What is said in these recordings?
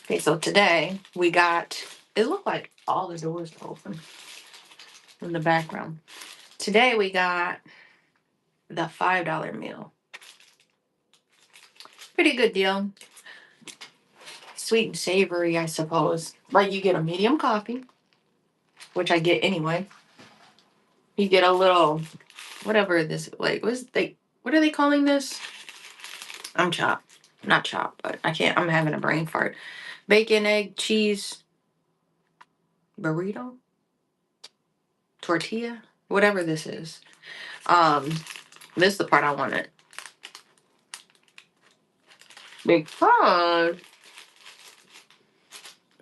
Okay, so today we got, it looked like all the doors were open in the background. Today we got the $5 meal. Pretty good deal. Sweet and savory, I suppose. Like you get a medium coffee, which I get anyway. You get a little, whatever this, like, what are they calling this? I'm chopped. Not chopped, but I can't, I'm having a brain fart. Bacon, egg, cheese, burrito? Tortilla? Whatever this is. This is the part I wanted. Because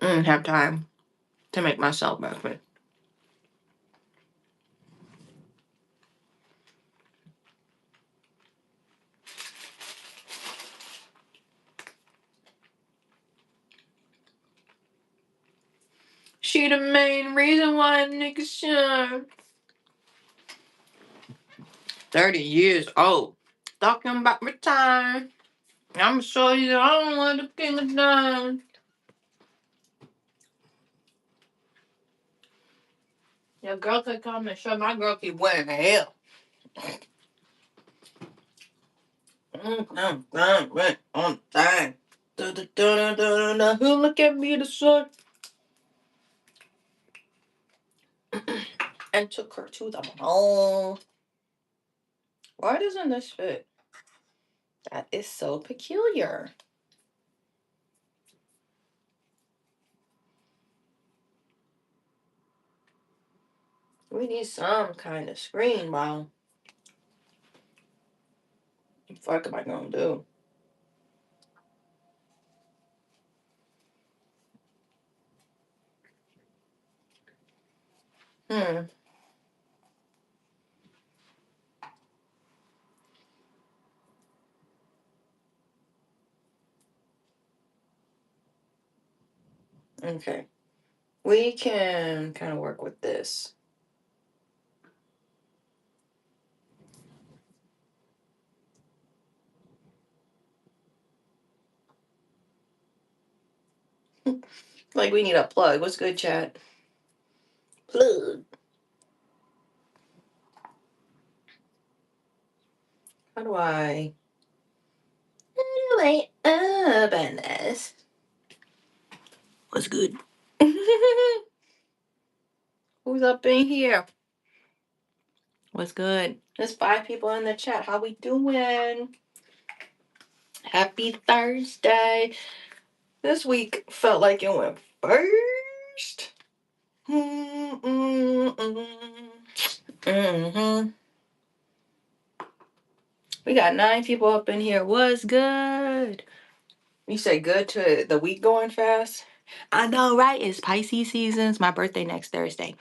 I didn't have time to make myself breakfast. She the main reason why niggas shine. 30 years old. Talking about retiring. I'm show you I don't want the king of dimes. Your girl could come and show my girl keep wearing hell. I'm right on time. Who look at me the sun and took her to the mall. Why doesn't this fit? That is so peculiar. We need some kind of screen, wow. What the fuck am I gonna do? Hmm. Okay. We can kind of work with this. Like we need a plug. What's good, chat? Plug. How do I open this? What's good? Who's up in here? What's good? There's 5 people in the chat. How we doing? Happy Thursday. This week felt like it went first. Mm-hmm. We got 9 people up in here. What's good? You say good to the week going fast? I know, right? It's Pisces season. It's my birthday next Thursday.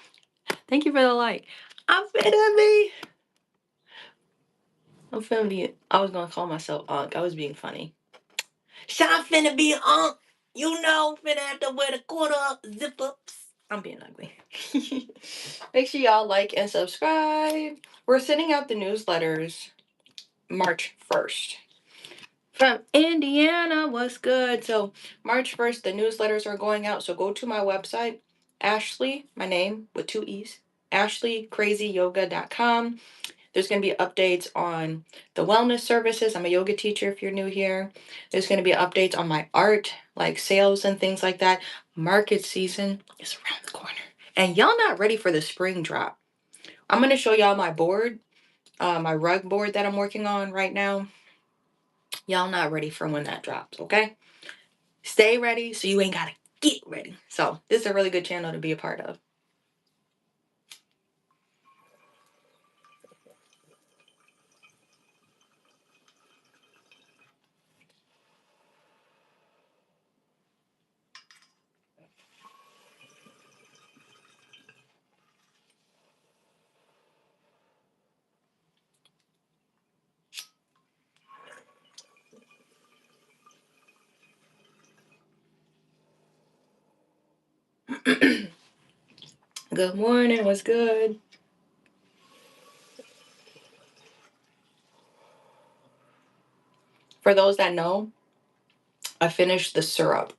Thank you for the like. I'm finna be. I was gonna call myself Unk. I was being funny. I'm finna be Unk. You know, finna have to wear the quarter up, zip ups. I'm being ugly. Make sure y'all like and subscribe. We're sending out the newsletters March 1st. From Indiana, what's good? So March 1st, the newsletters are going out. So go to my website, Ashlee, my name with 2 E's, AshleeCrazyYoga.com. There's going to be updates on the wellness services. I'm a yoga teacher if you're new here. There's going to be updates on my art, like sales and things like that. Market season is around the corner. And y'all not ready for the spring drop. I'm going to show y'all my board, my rug board that I'm working on right now. Y'all not ready for when that drops, okay? Stay ready so you ain't got to get ready. So this is a really good channel to be a part of. Good morning. What's good? For those that know, I finished the syrup.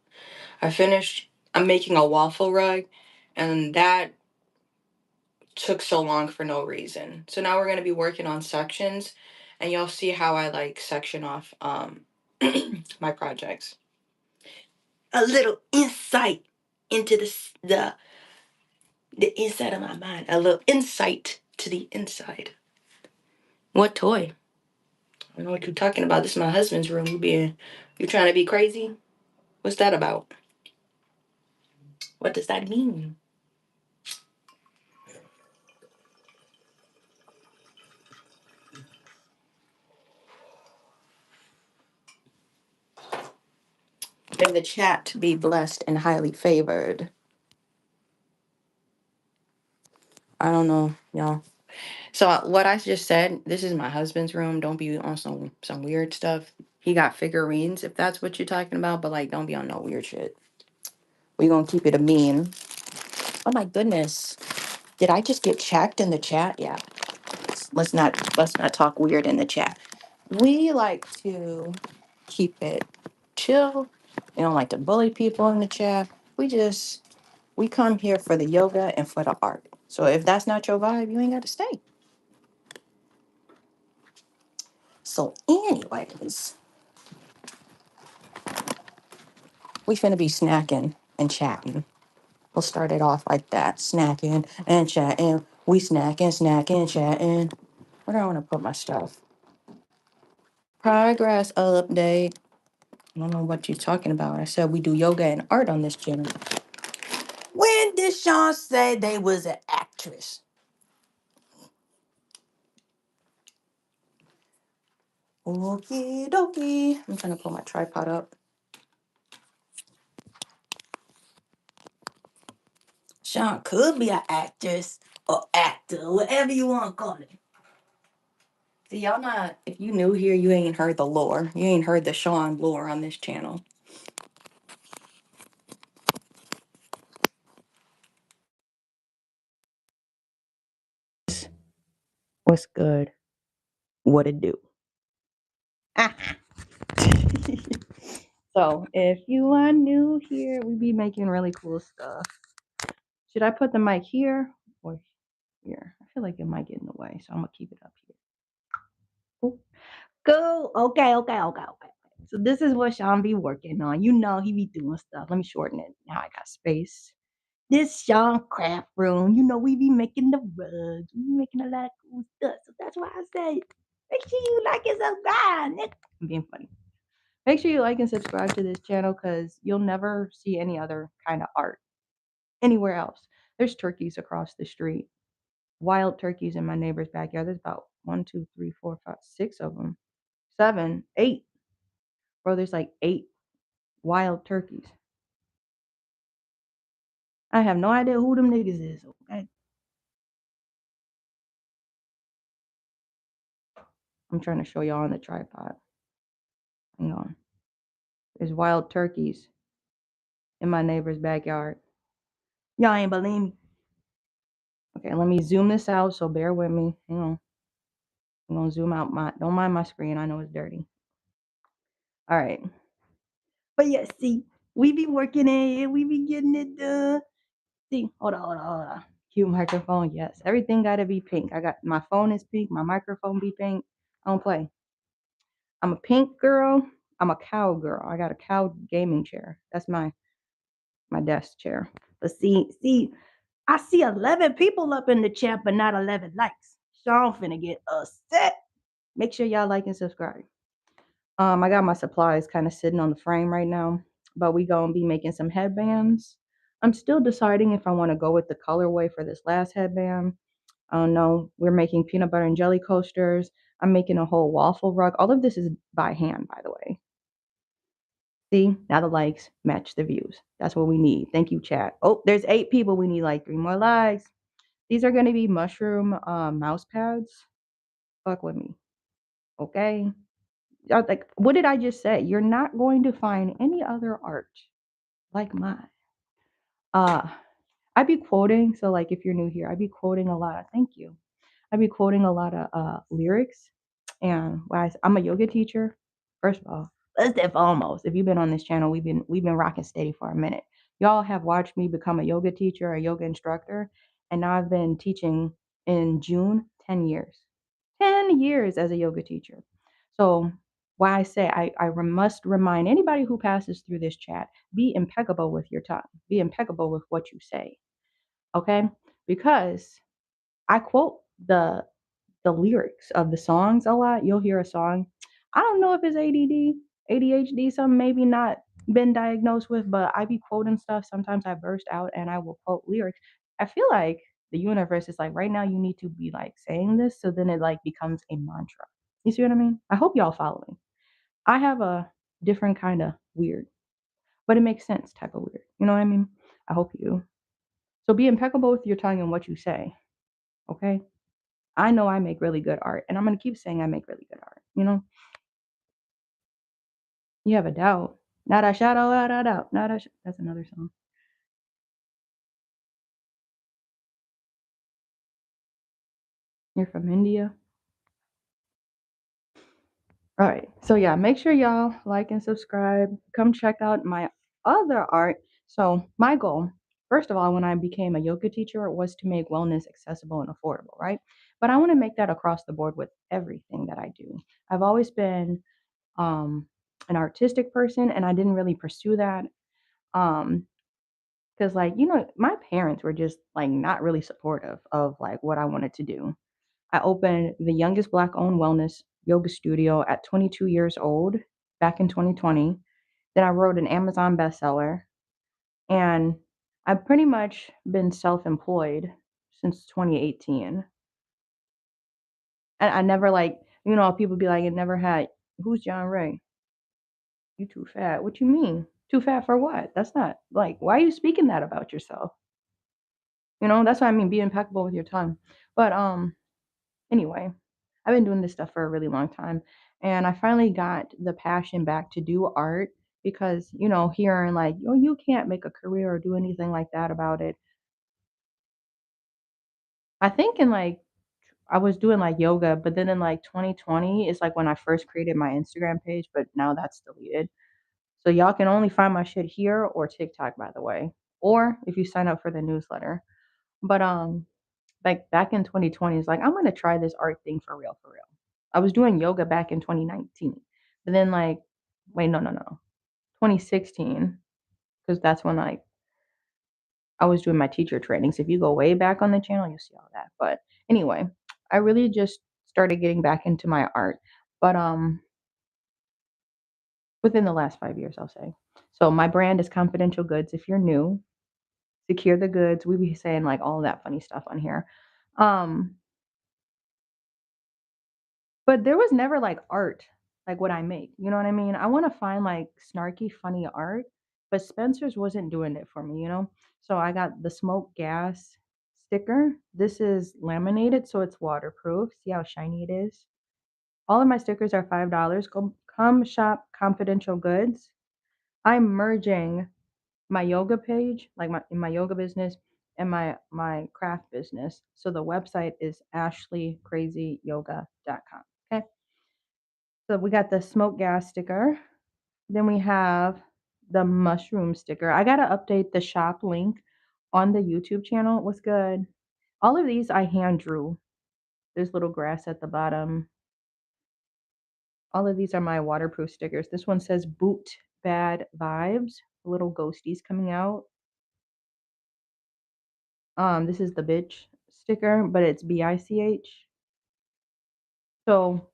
I'm making a waffle rug, and that took so long for no reason. So now we're going to be working on sections, and you'll see how I like section off my projects. A little insight into the inside of my mind. A little insight to the inside. What toy? I don't know what you're talking about. This is my husband's room. You trying to be crazy? What's that about? What does that mean? In the chat, be blessed and highly favored. I don't know, y'all. So what I just said, this is my husband's room. Don't be on some weird stuff. He got figurines, if that's what you're talking about, but like don't be on no weird shit. We gonna keep it a mean. Oh my goodness. Did I just get checked in the chat? Yeah. Let's not talk weird in the chat. We like to keep it chill. We don't like to bully people in the chat. We come here for the yoga and for the art. So if that's not your vibe, you ain't got to stay. So, anyways, we finna be snacking and chatting. We'll start it off like that, snacking and chatting. We snacking, snacking, chatting. Where do I want to put my stuff? Progress update. I don't know what you're talking about. I said we do yoga and art on this channel. When did Sean say they was an actress? Okie dokie. I'm trying to pull my tripod up. Sean could be an actress or actor, whatever you want to call it. See, y'all not, if you new here, you ain't heard the lore. You ain't heard the Sean lore on this channel. What's good? What it do? So, if you are new here, we be making really cool stuff. Should I put the mic here or here? I feel like it might get in the way, so I'm gonna keep it up here. Cool. Cool. Okay. So this is what Sean be working on. You know he be doing stuff. Let me shorten it. Now I got space. This Sean craft room. You know we be making the rugs. We be making a lot of cool stuff. So that's why I say make sure you like and subscribe. Nigga. I'm being funny. Make sure you like and subscribe to this channel because you'll never see any other kind of art anywhere else. There's turkeys across the street. Wild turkeys in my neighbor's backyard. There's about 1, 2, 3, 4, 5, 6 of them. 7, 8. Bro, there's like 8 wild turkeys. I have no idea who them niggas is. Okay. I'm trying to show y'all on the tripod. Hang on. There's wild turkeys in my neighbor's backyard. Y'all ain't believe me. Okay, let me zoom this out, so bear with me. Hang on. I'm gonna zoom out don't mind my screen. I know it's dirty. All right. But yeah, see, we be working it, we be getting it done. See, hold on. Cute microphone, yes. Everything gotta be pink. I got my phone is pink, my microphone be pink. I don't play. I'm a pink girl. I'm a cow girl. I got a cow gaming chair. That's my desk chair. But see, I see 11 people up in the chat, but not 11 likes. Sean finna get upset. Make sure y'all like and subscribe. I got my supplies kind of sitting on the frame right now, but we gonna be making some headbands. I'm still deciding if I want to go with the colorway for this last headband. I don't know. We're making peanut butter and jelly coasters. I'm making a whole waffle rug. All of this is by hand, by the way. See, now the likes match the views. That's what we need. Thank you, chat. Oh, there's 8 people. We need like 3 more likes. These are going to be mushroom mouse pads. Fuck with me. Okay. Like, what did I just say? You're not going to find any other art like mine. I be quoting. So, like, if you're new here, I be quoting a lot. Thank you. I be quoting a lot of lyrics. And I'm a yoga teacher, first of all. if almost. If you've been on this channel, we've been rocking steady for a minute. Y'all have watched me become a yoga teacher, a yoga instructor, and now I've been teaching in June 10 years. 10 years as a yoga teacher. So why I say must remind anybody who passes through this chat, be impeccable with your tongue. Be impeccable with what you say. Okay? Because I quote the lyrics of the songs a lot. You'll hear a song. I don't know if it's ADD, ADHD, something maybe not been diagnosed with, but I be quoting stuff. Sometimes I burst out and I will quote lyrics. I feel like the universe is like, right now you need to be like saying this, so then it like becomes a mantra. You see what I mean? I hope y'all follow me. I have a different kind of weird, but it makes sense type of weird. You know what I mean? I hope you do. So be impeccable with your tongue and what you say. Okay? I know I make really good art, and I'm gonna keep saying I make really good art. You have a doubt. Not a shadow, not a doubt. That's another song. You're from India. All right. So yeah, make sure y'all like and subscribe. Come check out my other art. So my goal, first of all, when I became a yoga teacher, was to make wellness accessible and affordable, right? But I want to make that across the board with everything that I do. I've always been um, an artistic person, and I didn't really pursue that. Um, because my parents were just like not really supportive of like what I wanted to do. I opened the youngest Black owned wellness yoga studio at 22 years old back in 2020. Then I wrote an Amazon bestseller, and I've pretty much been self employed since 2018. And I never like, people be like, it never had, who's John Ray? You too fat. What you mean? Too fat for what? That's not like, why are you speaking that about yourself? That's what I mean. Be impeccable with your tongue. But anyway, I've been doing this stuff for a really long time, and I finally got the passion back to do art because, hearing like, "Oh, you can't make a career or do anything like that about it." I think in like I was doing like yoga, but then in like 2020 is like when I first created my Instagram page, but now that's deleted. So y'all can only find my shit here or TikTok, by the way, or if you sign up for the newsletter. But like back in 2020, it's like I'm gonna try this art thing for real, for real. I was doing yoga back in 2019, but then like, wait, no, 2016, because that's when I was doing my teacher trainings. If you go way back on the channel, you'll see all that. But anyway, I really just started getting back into my art, but within the last 5 years, I'll say. So my brand is Confidential Goods. If you're new, secure the goods. We be saying like all that funny stuff on here. Um, But there was never, like, art, like what I make, you know what I mean? I wanna find, like, snarky, funny art, but Spencer's wasn't doing it for me, you know? So I got the smoke gas sticker. This is laminated, so it's waterproof. See how shiny it is? All of my stickers are $5. Come shop Confidential Goods. I'm merging my yoga page, like my yoga business and my craft business. So the website is ashleecrazyyoga.com. Okay. So we got the smoke gas sticker. Then we have the mushroom sticker. I gotta update the shop link on the YouTube channel. What's good? All of these I hand drew. There's little grass at the bottom. All of these are my waterproof stickers. This one says boot bad vibes. Little ghosties coming out. This is the bitch sticker, but it's BICH. So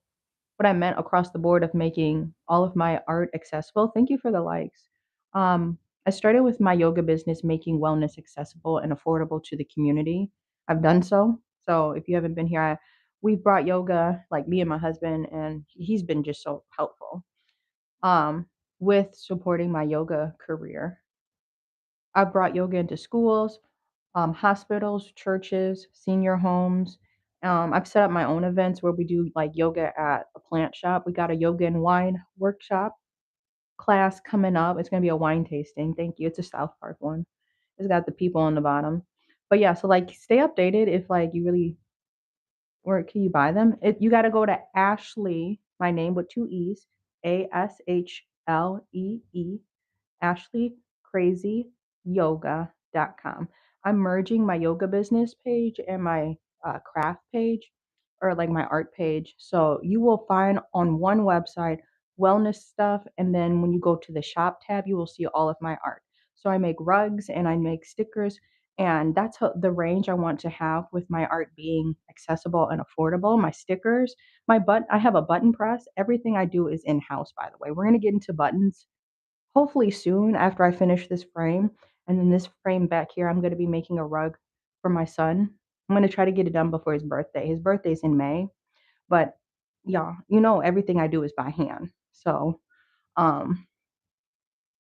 what I meant across the board of making all of my art accessible. Thank you for the likes. I started with my yoga business making wellness accessible and affordable to the community. I've done so. So if you haven't been here, we've brought yoga, like me and my husband, and he's been just so helpful um, with supporting my yoga career. I've brought yoga into schools, hospitals, churches, senior homes. I've set up my own events where we do like yoga at a plant shop. We got a yoga and wine workshop class coming up. It's going to be a wine tasting. Thank you. It's a South Park one. It's got the people on the bottom. But yeah, so like stay updated if like you really, where can you buy them? You got to go to Ashlee, my name with two E's, Ashlee, Ashlee, CrazyYoga.com. I'm merging my yoga business page and my craft page, or like my art page. So you will find on one website wellness stuff. And then when you go to the shop tab, you will see all of my art. So I make rugs and I make stickers. And that's the range I want to have with my art being accessible and affordable. My stickers, I have a button press. Everything I do is in house, by the way. We're going to get into buttons hopefully soon after I finish this frame. And then this frame back here, I'm going to be making a rug for my son. I'm going to try to get it done before his birthday. His birthday's in May, but yeah, everything I do is by hand. So, um,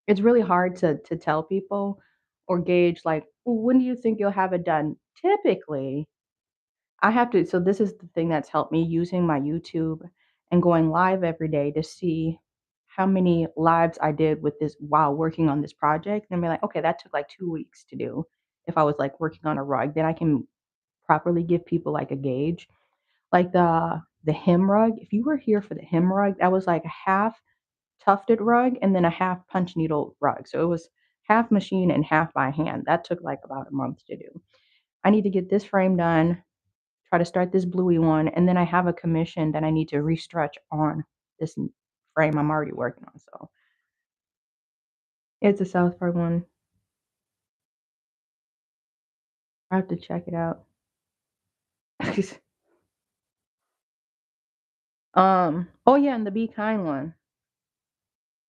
it's really hard to tell people or gauge like, "Well, when do you think you'll have it done?" Typically, I have to, so this is the thing that's helped me using my YouTube and going live every day to see how many lives I did with this while working on this project, and be like, "Okay, that took like 2 weeks to do." If I was like working on a rug, then I can properly give people like a gauge. Like the hem rug, if you were here for the hem rug, that was like a half tufted rug and then a half punch needle rug. So it was half machine and half by hand. That took like about a month to do. I need to get this frame done, try to start this bluey one, and then I have a commission that I need to restretch on this frame I'm already working on. So it's a South Park one. I have to check it out. Oh yeah, and the Be Kind one.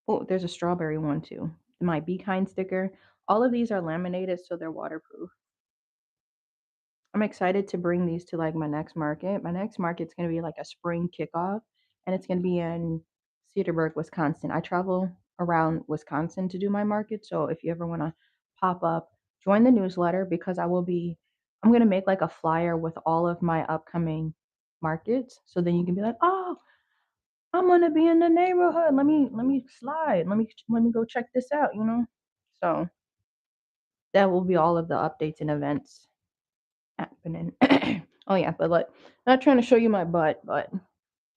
Oh, there's a strawberry one too. My Be Kind sticker. All of these are laminated, so they're waterproof. I'm excited to bring these to like my next market. My next market's gonna be like a spring kickoff, and it's gonna be in Cedarburg, Wisconsin. I travel around Wisconsin to do my market, so if you ever want to pop up, join the newsletter because I'm gonna make like a flyer with all of my upcoming markets, so then you can be like, oh, I'm gonna be in the neighborhood. Let me slide. Let me go check this out. So that will be all of the updates and events happening. Oh yeah, but like, not trying to show you my butt, but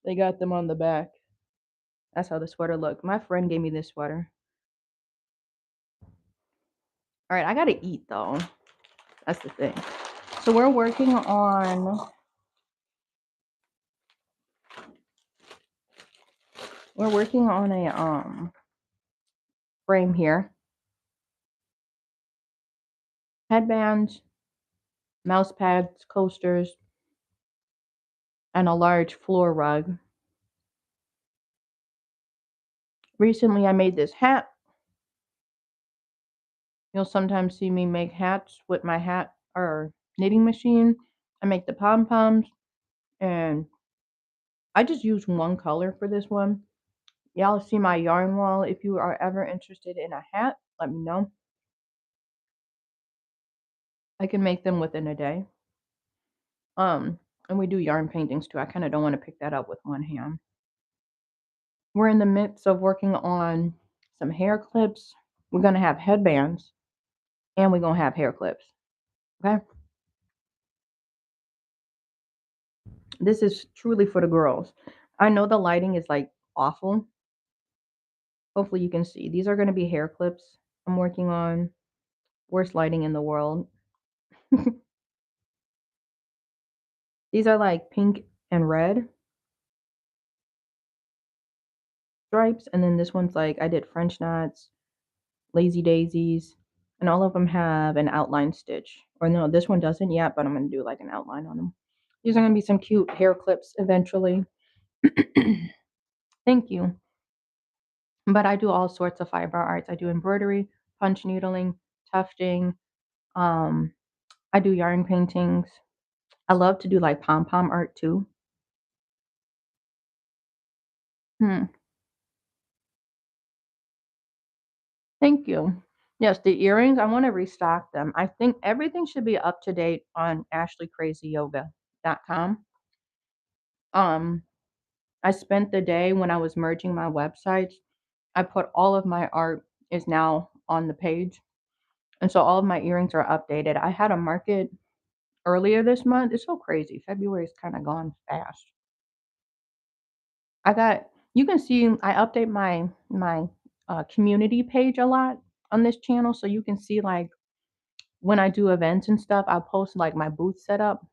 they got them on the back. That's how the sweater looked. My friend gave me this sweater. All right, I gotta eat though. That's the thing. So we're working on a frame here. Headbands, mouse pads, coasters, and a large floor rug. Recently I made this hat. You'll sometimes see me make hats with my hat or knitting machine. I make the pom-poms, and I just use one color for this one. Y'all see my yarn wall. If you are ever interested in a hat, let me know. I can make them within a day. And we do yarn paintings too. I kind of don't want to pick that up with one hand. We're in the midst of working on some hair clips. We're gonna have headbands, and we're gonna have hair clips. Okay. This is truly for the girls. I know the lighting is like awful. Hopefully you can see. These are gonna be hair clips I'm working on. Worst lighting in the world. These are like pink and red stripes, and then this one's like I did French knots, lazy daisies, and all of them have an outline stitch. Or no, this one doesn't yet, but I'm gonna do like an outline on them. These are gonna be some cute hair clips eventually. Thank you. But I do all sorts of fiber arts. I do embroidery, punch needling, tufting. Um, I do yarn paintings. I love to do like pom pom art too. Hmm. Thank you. Yes, the earrings, I want to restock them. I think everything should be up to date on ashleecrazyyoga.com. Um, I spent the day when I was merging my websites, I put all of my art is now on the page. And so all of my earrings are updated. I had a market earlier this month. It's so crazy. February's kind of gone fast. I got you can see I update my community page a lot on this channel, so you can see like when I do events and stuff, I'll post like my booth setup.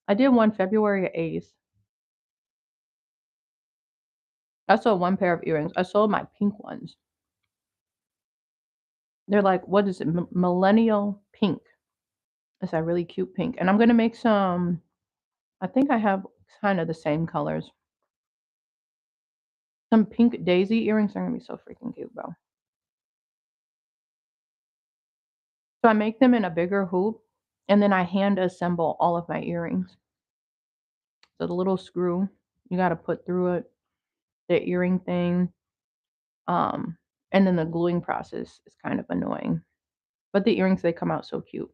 I did one February 8th. I sold one pair of earrings. I sold my pink ones. They're like, what is it? Millennial pink. It's a really cute pink. And I'm gonna make some. I think I have kind of the same colors. Some pink daisy earrings are gonna be so freaking cute, bro. So I make them in a bigger hoop, and then I hand assemble all of my earrings. So the little screw you got to put through it, the earring thing, um, and then the gluing process is kind of annoying. But the earrings they come out so cute.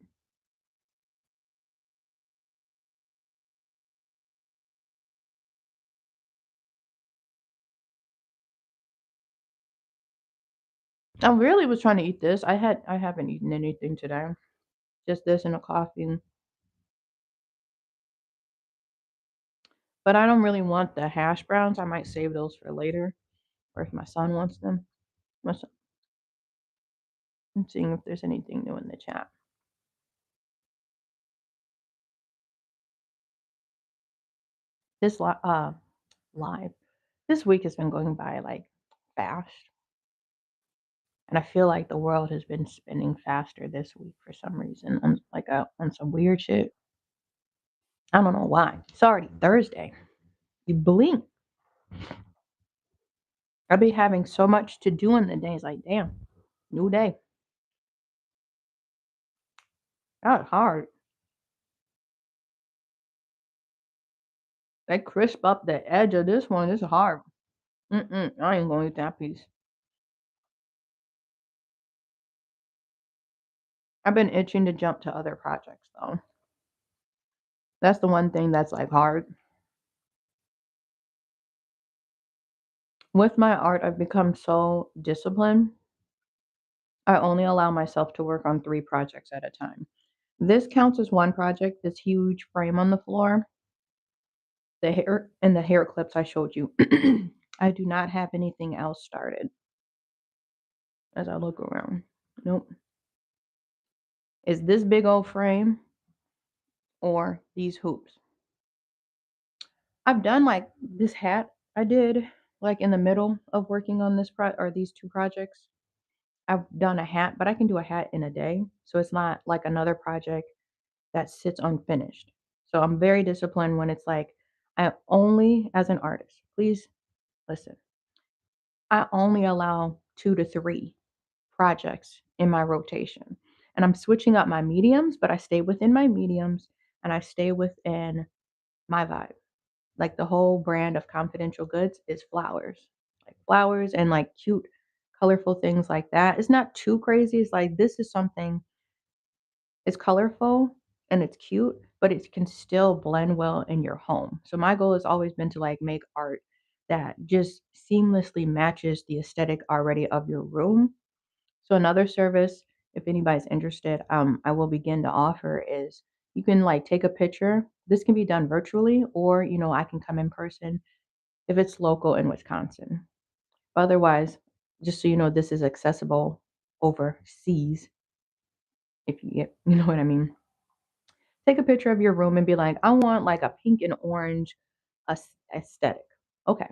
I really was trying to eat this. I haven't eaten anything today. Just this and a coffee. But I don't really want the hash browns. I might save those for later, or if my son wants them. I'm seeing if there's anything new in the chat. This live. This week has been going by like fast. And I feel like the world has been spinning faster this week for some reason on on some weird shit. I don't know why. It's already Thursday. You blink. I'll be having so much to do in the day. It's like, damn, new day. That's hard. They crisp up the edge of this one. It's hard. I ain't gonna eat that piece. I've been itching to jump to other projects though. That's the one thing that's like hard. With my art, I've become so disciplined. I only allow myself to work on 3 projects at a time. This counts as one project, this huge frame on the floor, the hair and the hair clips I showed you. I do not have anything else started as I look around. Nope. Is this big old frame or these hoops? I've done like this hat I did like in the middle of working on this or these 2 projects. I've done a hat, but I can do a hat in a day. So it's not like another project that sits unfinished. So I'm very disciplined when it's like, I only, as an artist, please listen, I only allow 2 to 3 projects in my rotation. And I'm switching up my mediums, but I stay within my mediums and I stay within my vibe. Like the whole brand of Confidential Goods is flowers, like flowers and like cute, colorful things like that. It's not too crazy. It's like this is something, it's colorful and it's cute, but it can still blend well in your home. So my goal has always been to like make art that just seamlessly matches the aesthetic already of your room. So another service, if anybody's interested, I will begin to offer is you can like take a picture. This can be done virtually, or I can come in person if it's local in Wisconsin. Otherwise, just so you know, this is accessible overseas. If you get, you know what I mean. Take a picture of your room and be like, I want like a pink and orange aesthetic. Okay.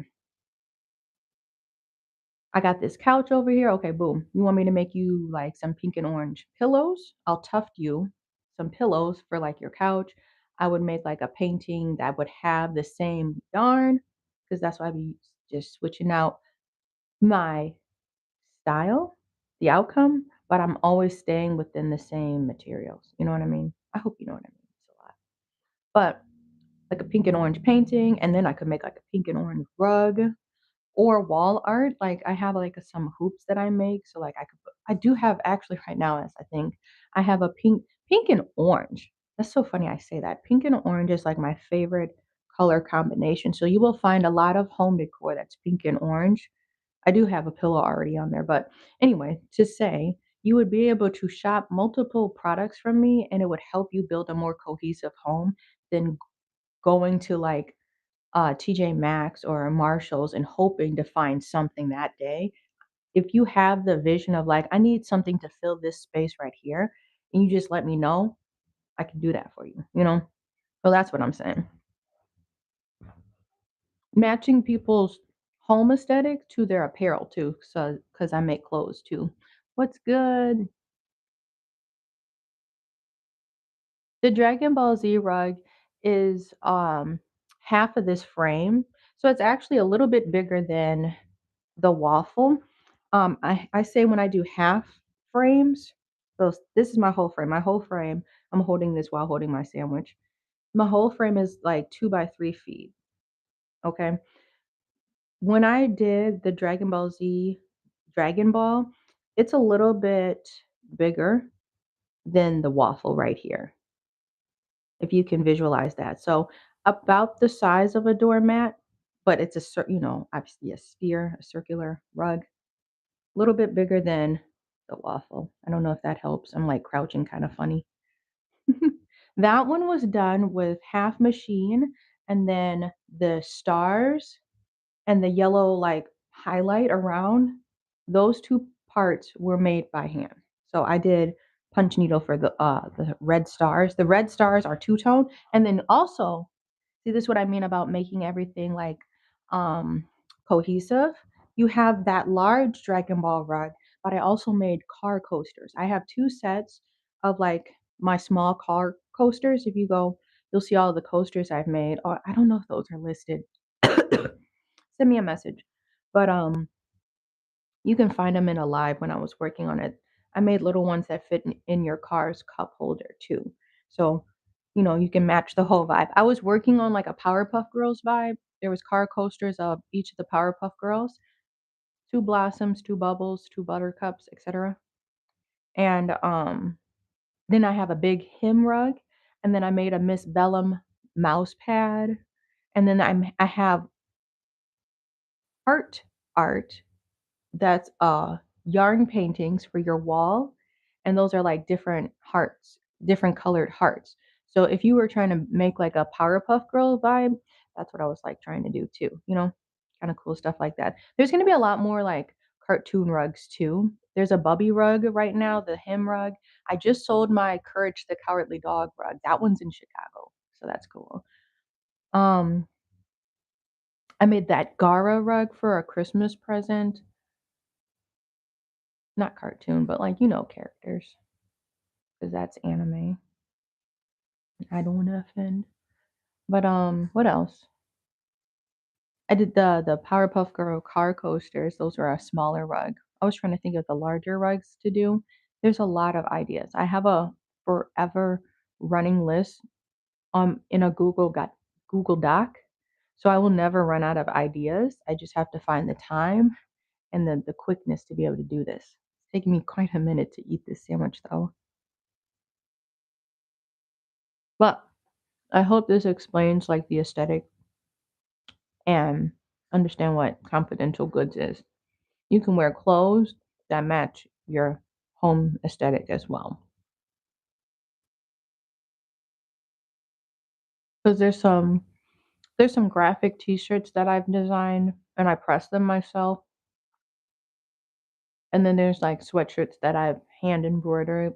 I got this couch over here. Okay, boom. You want me to make you like some pink and orange pillows? I'll tuft you some pillows for like your couch. I would make like a painting that would have the same yarn because that's why I be just switching out my style, the outcome, but I'm always staying within the same materials. You know what I mean? I hope you know what I mean. It's a lot. But like a pink and orange painting, and then I could make like a pink and orange rug or wall art. Like I have like some hoops that I make, so like I do have actually right now as I think I have a pink and orange. That's so funny I say that. Pink and orange is like my favorite color combination. So you will find a lot of home decor that's pink and orange. I do have a pillow already on there, but anyway, to say you would be able to shop multiple products from me and it would help you build a more cohesive home than going to like TJ Maxx or Marshalls and hoping to find something that day. if you have the vision of like, I need something to fill this space right here, and you just let me know, I can do that for you, you know? So that's what I'm saying. Matching people's home aesthetic to their apparel too. So, because I make clothes too. What's good? The Dragon Ball Z rug is half of this frame. So it's actually a little bit bigger than the waffle. I say when I do half frames, so this is my whole frame. My whole frame, I'm holding this while holding my sandwich. My whole frame is like 2 by 3 feet. Okay. When I did the Dragon Ball Z Dragon Ball, it's a little bit bigger than the waffle right here, if you can visualize that. So about the size of a doormat, but it's obviously a sphere, a circular rug, a little bit bigger than the waffle. I don't know if that helps. I'm like crouching kind of funny. That one was done with half machine, and then the stars and the yellow like highlight around, those two parts were made by hand. So I did punch needle for the red stars. The red stars are two-tone, and then also, see, this is what I mean about making everything like um cohesive. You have that large Dragon Ball rug, but I also made car coasters. I have two sets of like my small car coasters. If you go, you'll see all the coasters I've made. Or I don't know if those are listed. Send me a message. But you can find them in a live when I was working on it. I made little ones that fit in your car's cup holder too. So, you can match the whole vibe. I was working on like a Powerpuff Girls vibe. There was car coasters of each of the Powerpuff Girls, two blossoms, two bubbles, two buttercups, etc. And then I have a big hymn rug, and then I made a Miss Bellum mouse pad, and then I have art art that's yarn paintings for your wall, and those are like different hearts, different colored hearts. So if you were trying to make like a Powerpuff Girl vibe, that's what I was like trying to do too, kind of cool stuff like that. There's going to be a lot more like cartoon rugs too. There's a Bubby rug right now, the hymn rug. I just sold my Courage the Cowardly Dog rug. That one's in Chicago, so that's cool. um I made that Gara rug for a Christmas present. Not cartoon, but like, characters, because that's anime. I don't want to offend. But what else? I did the Powerpuff Girl car coasters. Those are a smaller rug. I was trying to think of the larger rugs to do. There's a lot of ideas. I have a forever running list in a Google Doc. So I will never run out of ideas. I just have to find the time and the quickness to be able to do this. It's taking me quite a minute to eat this sandwich though. But I hope this explains like the aesthetic and understand what confidential goods is. You can wear clothes that match your home aesthetic as well. Because there's some graphic t-shirts that I've designed and I press them myself. And then there's like sweatshirts that I've hand embroidered.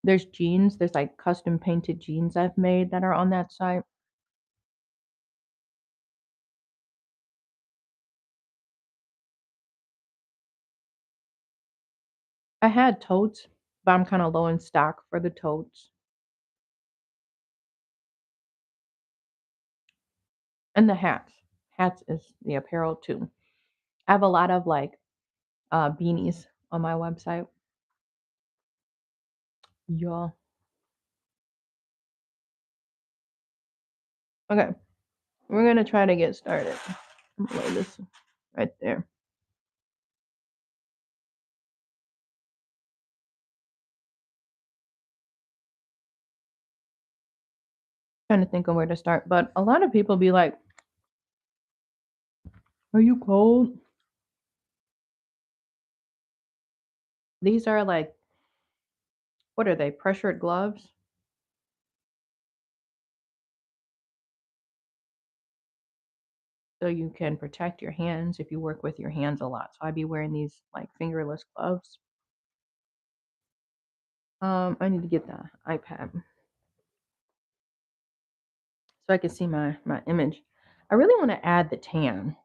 There's jeans, there's like custom painted jeans I've made that are on that site. I had totes, but I'm kind of low in stock for the totes. And the hats. Hats is the apparel too. I have a lot of like beanies on my website. Yeah. Okay. We're gonna try to get started. I'm gonna lay this right there. Trying to think of where to start, but a lot of people be like, "Are you cold?" These are like, what are they? Pressured gloves. so you can protect your hands if you work with your hands a lot. So I'd be wearing these like fingerless gloves. I need to get the iPad so I can see my image. I really want to add the tan.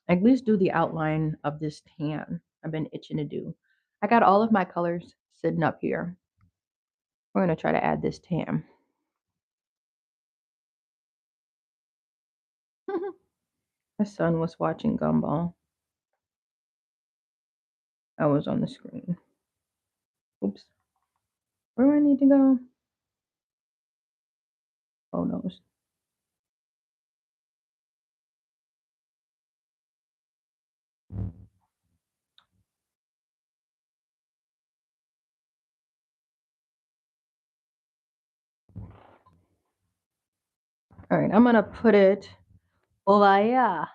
At least do the outline of this tan I've been itching to do. I got all of my colors sitting up here. We're gonna try to add this tan. My son was watching Gumball. I was on the screen. Oops. Where do I need to go? Photos. All right, I'm gonna put it over here.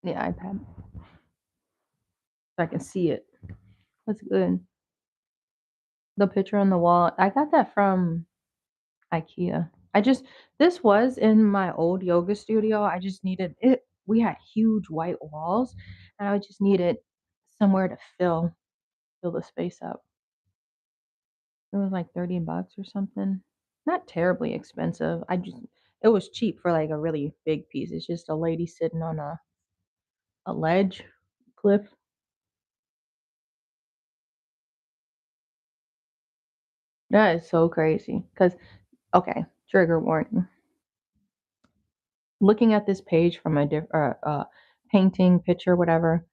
The iPad so I can see it. That's good. The picture on the wall. I got that from IKEA. This was in my old yoga studio. I just needed it. We had huge white walls, and I just needed somewhere to fill the space up. It was like 30 bucks or something. Not terribly expensive. It was cheap for like a really big piece. It's just a lady sitting on a ledge cliff. That is so crazy. Because, okay, trigger warning. Looking at this page from a different painting, picture, whatever,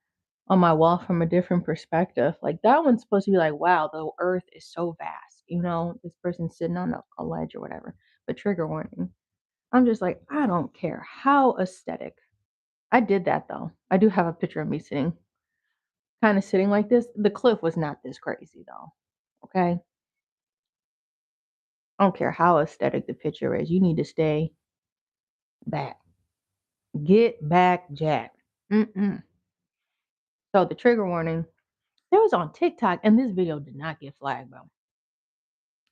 on my wall from a different perspective, like that one's supposed to be like, wow, the earth is so vast. This person's sitting on a ledge or whatever. But trigger warning. I'm just like, I don't care how aesthetic. I did that though. I do have a picture of me kind of sitting like this. The cliff was not this crazy though. Okay. I don't care how aesthetic the picture is. You need to stay back. Get back, Jack. Mm-mm. So the trigger warning, it was on TikTok, and this video did not get flagged though.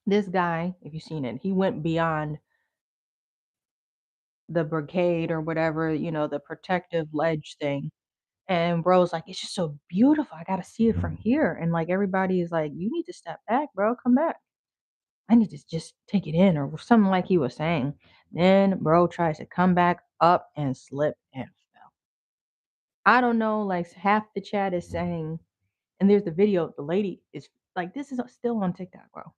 This guy, if you've seen it, he went beyond the brigade or whatever, the protective ledge thing. And bro's like, it's just so beautiful. I gotta see it from here. And like everybody is like, you need to step back, bro. Come back. I need to just take it in, or something like he was saying. Then bro tries to come back up and slip and fell. I don't know, like half the chat is saying, and there's the video, the lady is like, this is still on TikTok, bro.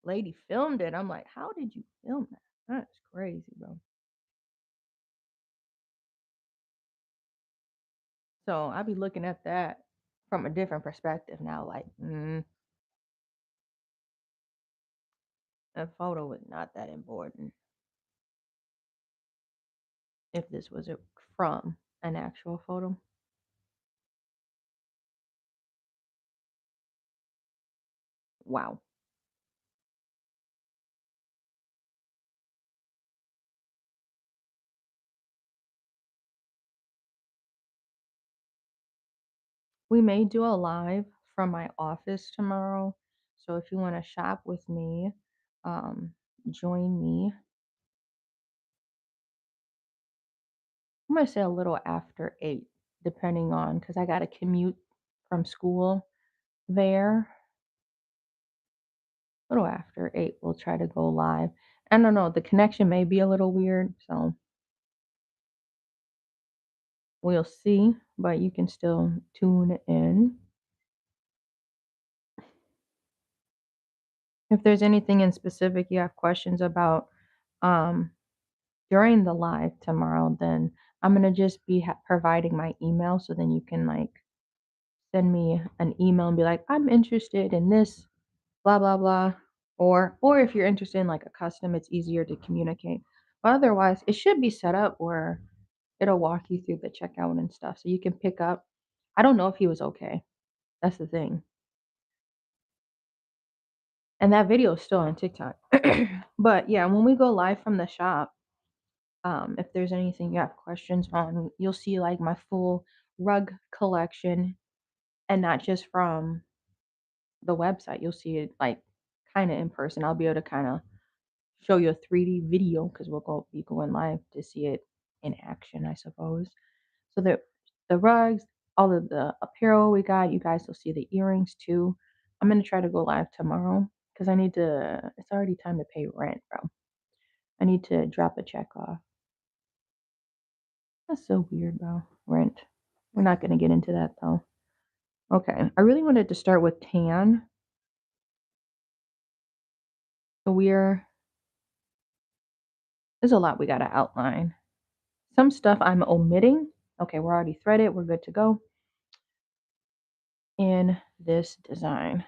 Lady filmed it. I'm like, how did you film that? That's crazy, bro. So I be looking at that from a different perspective now, like, a photo was not that important if this was from an actual photo. Wow. We may do a live from my office tomorrow. So if you want to shop with me, um, join me. I'm going to say a little after 8, depending on, because I got to commute from school there. A little after 8, we'll try to go live. I don't know, the connection may be a little weird, so we'll see, but you can still tune in. If there's anything in specific you have questions about um, during the live tomorrow, then I'm going to just be providing my email, so then you can like send me an email and be like, I'm interested in this, blah, blah, blah. Or if you're interested in like a custom, it's easier to communicate. But otherwise, it should be set up where it'll walk you through the checkout and stuff. So you can pick up. I don't know if he was okay. That's the thing. And that video is still on TikTok. But yeah, when we go live from the shop, if there's anything you have questions on, you'll see like my full rug collection, and not just from the website. You'll see it like kind of in person. I'll be able to kind of show you a 3D video because we'll be going live to see it in action, I suppose. So the rugs, all of the apparel we got, you guys will see the earrings too. I'm gonna try to go live tomorrow because I need to. It's already time to pay rent, bro. I need to drop a check off. That's so weird, bro. Rent. We're not gonna get into that though. Okay, I really wanted to start with tan. So there's a lot we gotta outline. Some stuff I'm omitting. Okay, we're already threaded. We're good to go in this design.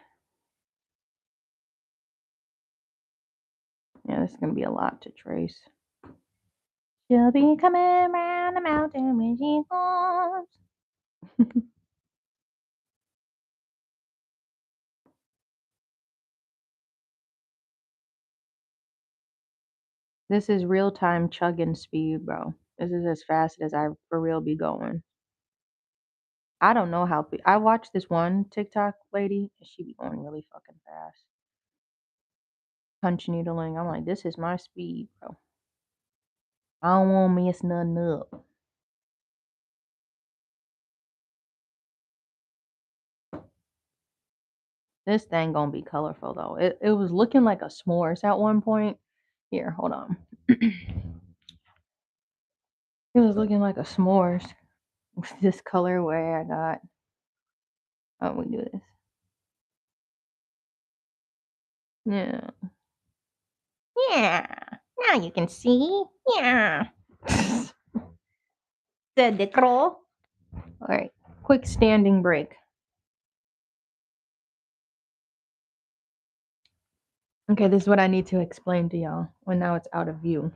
Yeah, this is gonna be a lot to trace. She'll be coming round the mountain when she goes. This is real time chugging speed, bro. This is as fast as I for real be going. I don't know how. I watched this one TikTok lady, and she be going really fucking fast. Punch needling. I'm like, this is my speed, bro. I don't want to mess nothing up. This thing gonna be colorful though. It was looking like a s'mores at one point. Here, hold on. It was looking like a s'mores with this colorway I got. Oh, we do this. Yeah. Yeah. Now you can see. Yeah. Said the troll. All right. Quick standing break. Okay, this is what I need to explain to y'all when now it's out of view.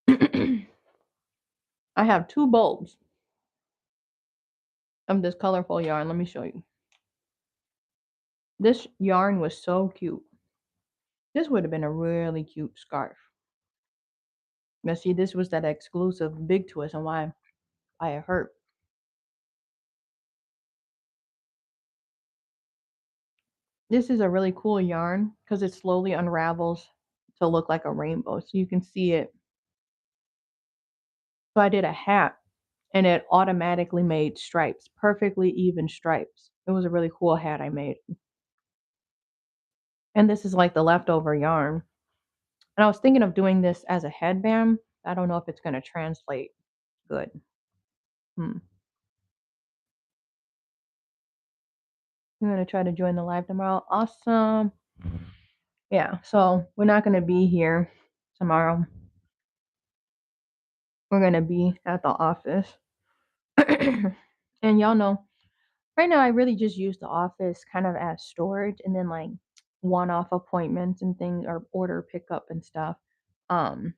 I have two bulbs of this colorful yarn. Let me show you. This yarn was so cute. This would have been a really cute scarf. But see, this was that exclusive big twist and why it hurt. This is a really cool yarn because it slowly unravels to look like a rainbow. So you can see it. So I did a hat and it automatically made stripes, perfectly even stripes. It was a really cool hat I made. And this is like the leftover yarn. And I was thinking of doing this as a headband. I don't know if it's going to translate good. Hmm. I'm going to try to join the live tomorrow. Awesome. Yeah, so we're not going to be here tomorrow. We're going to be at the office. And y'all know, right now I really just use the office kind of as storage and then like one-off appointments and things or order pickup and stuff. Um,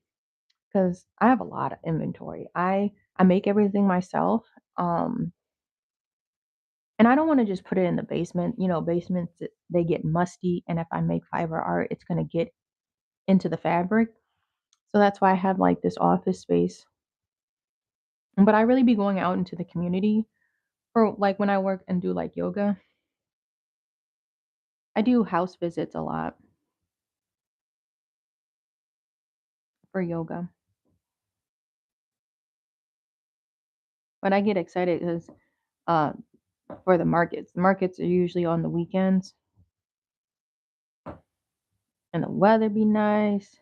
because I have a lot of inventory. I make everything myself. Um, and I don't want to just put it in the basement. You know, basements they get musty, and if I make fiber art, it's gonna get into the fabric. So that's why I have like this office space. But I really be going out into the community for like when I work and do like yoga. I do house visits a lot for yoga. But I get excited because uh, for the markets. The markets are usually on the weekends, and the weather be nice.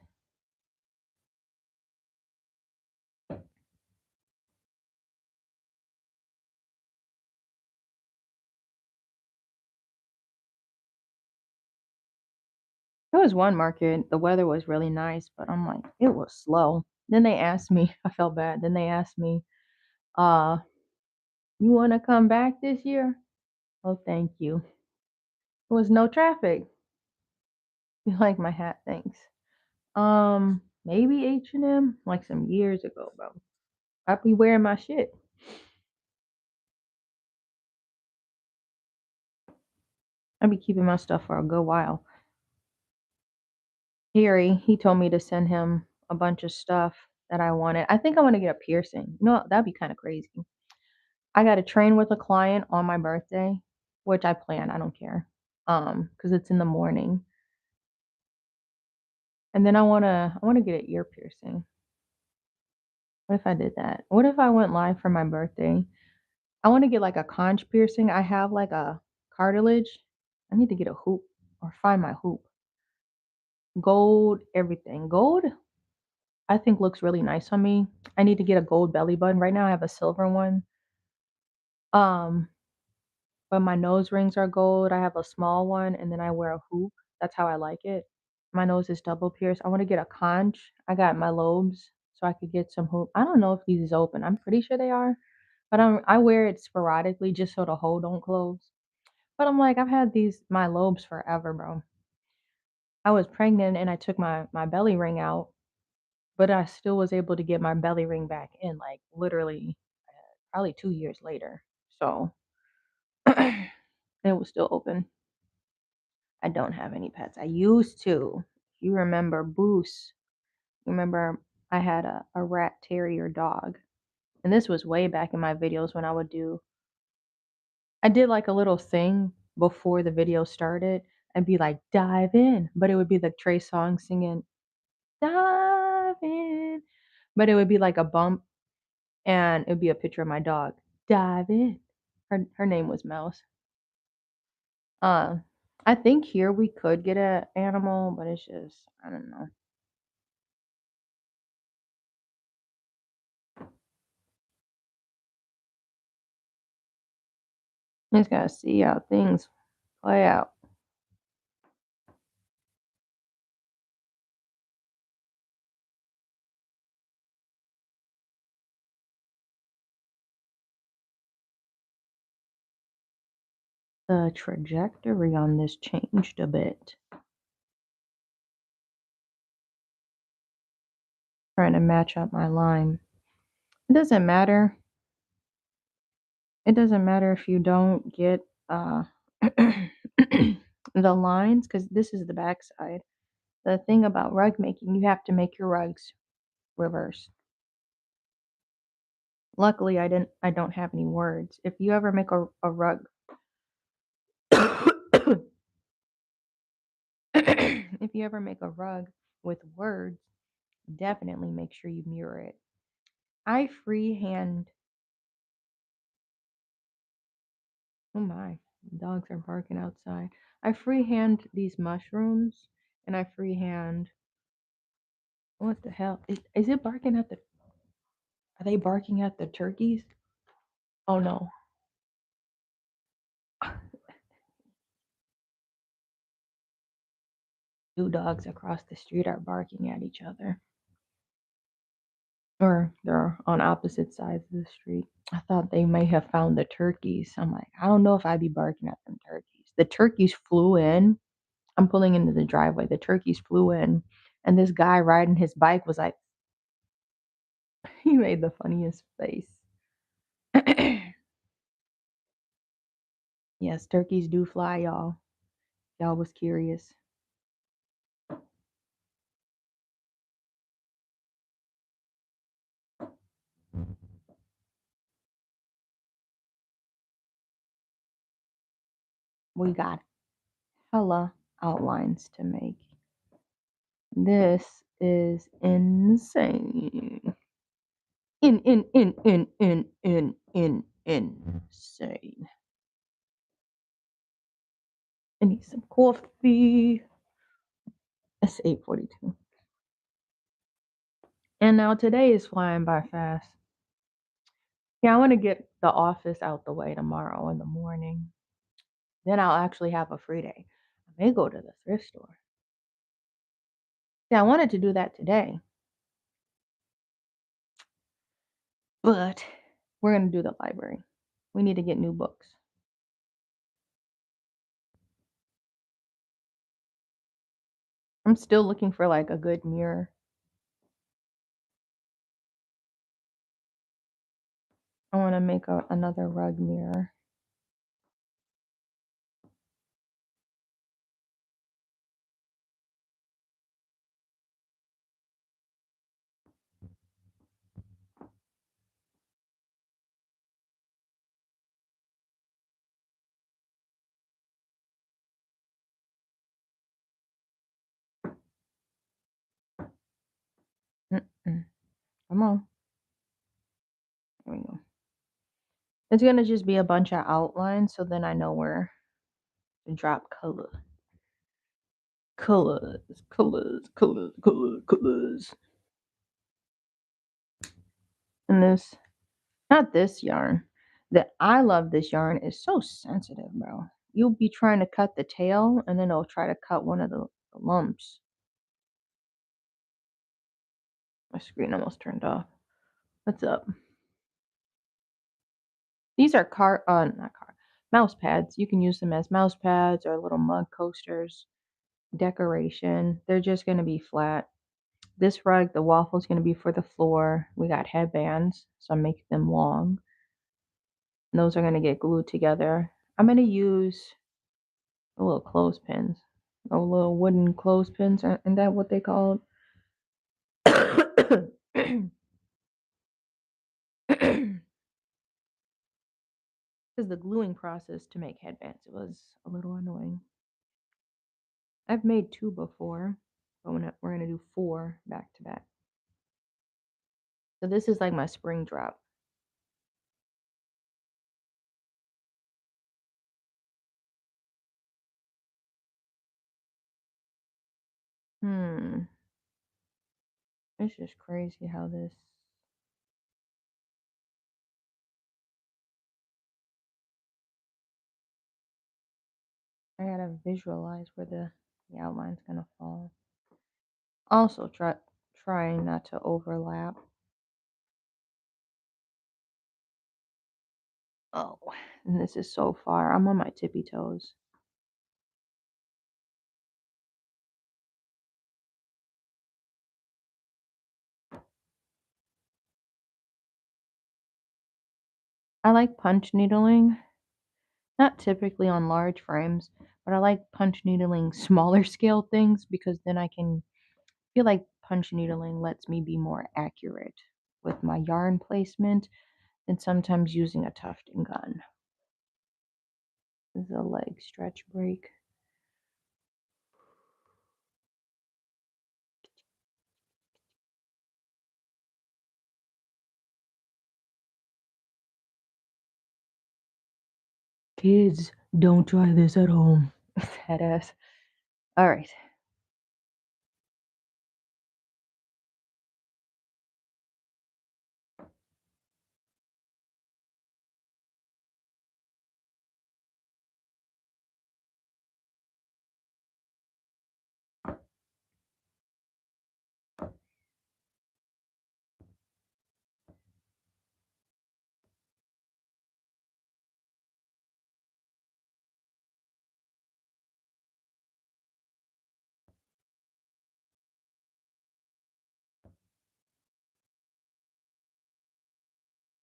There was one market, the weather was really nice, but I'm like, it was slow. Then they asked me, I felt bad. Then they asked me, uh, you want to come back this year? Oh, thank you. There was no traffic. You like my hat? Thanks. Maybe H&M, like some years ago, bro. I be wearing my shit. I be keeping my stuff for a good while. Harry, he told me to send him a bunch of stuff that I wanted. I think I want to get a piercing. You know, that'd be kind of crazy. I got to train with a client on my birthday. which I plan. I don't care. Because it's in the morning. And then I wanna get an ear piercing. What if I did that? What if I went live for my birthday? I wanna get like a conch piercing. I have like a cartilage. I need to get a hoop or find my hoop. Gold, everything. Gold, I think looks really nice on me. I need to get a gold belly button. Right now I have a silver one. Um, but my nose rings are gold. I have a small one and then I wear a hoop. That's how I like it. My nose is double pierced. I want to get a conch. I got my lobes so I could get some hoop. I don't know if these is open. I'm pretty sure they are, but I wear it sporadically just so the hole don't close. But I'm like, I've had these my lobes forever, bro. I was pregnant and I took my belly ring out, but I still was able to get my belly ring back in, like literally probably 2 years later. So it was still open. I don't have any pets. I used to. You remember Boos? Remember I had a rat terrier dog. And this was way back in my videos when I did like a little thing before the video started and be like, dive in. But it would be the Trey song singing, dive in. But it would be like a bump and it would be a picture of my dog. Dive in. Her name was Mouse. Uh, I think here we could get a animal, but it's just I don't know. Just gotta see how things play out. The trajectory on this changed a bit. Trying to match up my line. It doesn't matter. It doesn't matter if you don't get the lines because this is the back side. The thing about rug making, you have to make your rugs reverse. Luckily, I don't have any words. If you ever make a rug, if you ever make a rug with words, definitely make sure you mirror it. I freehand. Oh my, dogs are barking outside. I freehand these mushrooms, and I freehand. What the hell is it barking at the? Are they barking at the turkeys? Oh no, two dogs across the street are barking at each other, or they're on opposite sides of the street. I thought they may have found the turkeys. I'm like, I don't know if I'd be barking at them turkeys. The turkeys flew in. I'm pulling into the driveway. The turkeys flew in, and this guy riding his bike was like, he made the funniest face. Yes, turkeys do fly, y'all. Y'all was curious. We got hella outlines to make. This is insane. Insane. I need some coffee. It's 8:42. And now today is flying by fast. Yeah, I want to get the office out the way tomorrow in the morning. Then I'll actually have a free day. I may go to the thrift store. Yeah, I wanted to do that today, but we're going to do the library. We need to get new books. I'm still looking for like a good mirror. I want to make another rug mirror. Mm-mm. Come on. There we go. It's gonna just be a bunch of outlines, so then I know where to drop color. Colors, colors, colors, colors, colors. And this, not this yarn. That I love this yarn is so sensitive, bro. You'll be trying to cut the tail, and then it'll try to cut one of the lumps. My screen almost turned off. What's up? These are not mouse pads. You can use them as mouse pads or little mug coasters, decoration. They're just going to be flat. This rug, the waffle is going to be for the floor. We got headbands, so I'm making them long. And those are going to get glued together. I'm going to use the little clothespins. Oh, little wooden clothespins. Isn't that what they call it? Because the gluing process to make headbands, it was a little annoying. I've made 2 before, but we're gonna do 4 back to back. So this is like my spring drop. Hmm. It's just crazy how this. I gotta visualize where the outline's gonna fall. Also, trying not to overlap. Oh, and this is so far. I'm on my tippy toes. I like punch needling. Not typically on large frames, but I like punch needling smaller scale things because then I can feel like punch needling lets me be more accurate with my yarn placement than sometimes using a tufting gun. This is a leg stretch break. Kids, don't try this at home. Head ass. All right.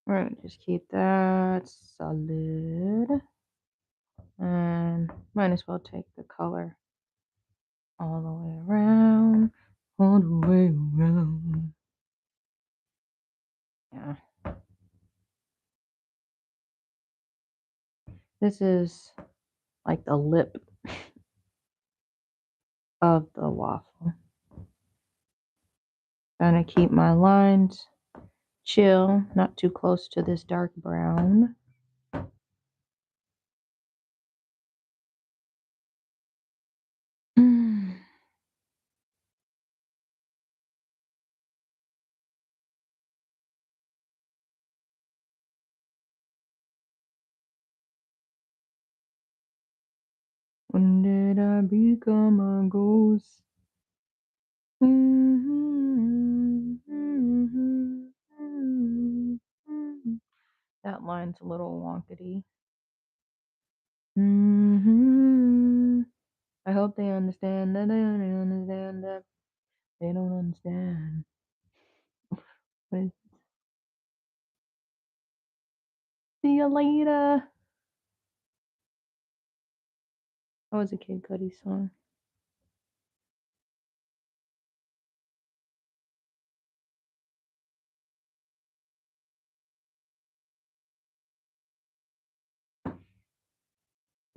We're gonna just keep that solid. And might as well take the color all the way around. All the way around. Yeah. This is like the lip of the waffle. Trying to keep my lines chill, not too close to this dark brown. When did I become a ghost? That line's a little wonkety. I hope they understand that they understand that they don't understand. But see you later. That was a Kid Cudi song.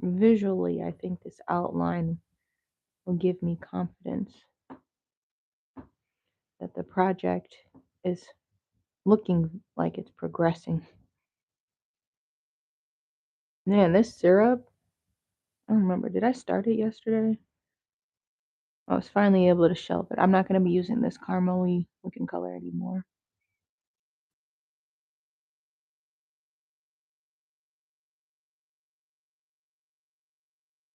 Visually, I think this outline will give me confidence. that the project is looking like it's progressing. Man, this syrup, I don't remember. Did I start it yesterday? I was finally able to shelve it. I'm not going to be using this caramely looking color anymore.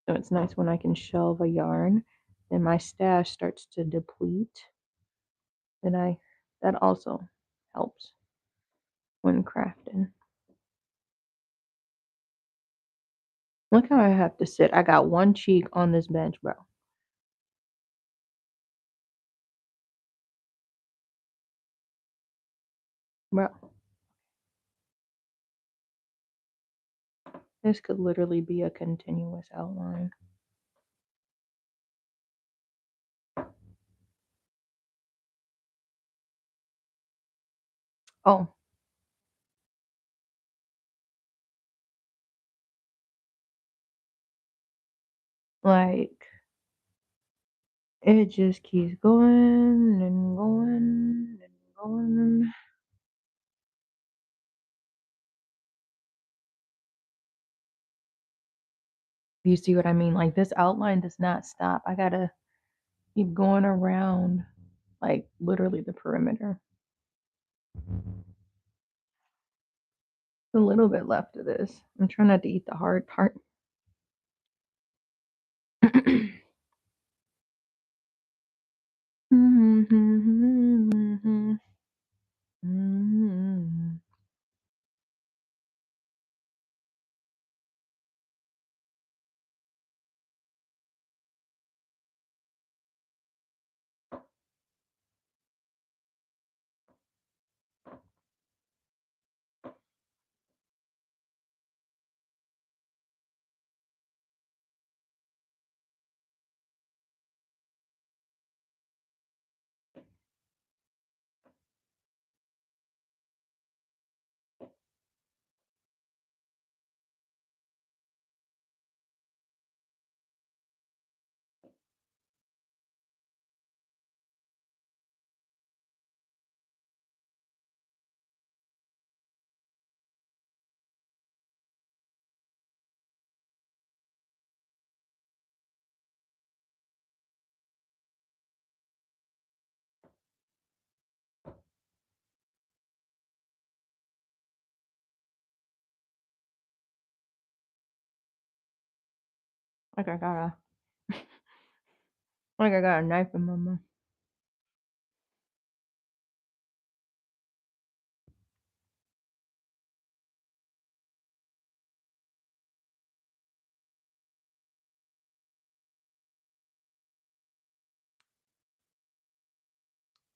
So it's nice when I can shelve a yarn and my stash starts to deplete. And that also helps when crafting. Look how I have to sit. I got one cheek on this bench, bro. Bro, this could literally be a continuous outline. Oh, like it just keeps going and going and going. You see what I mean? Like this outline does not stop. I gotta keep going around, like literally the perimeter. A little bit left of this. I'm trying not to eat the hard part. Like I got a like I got a knife in my mouth.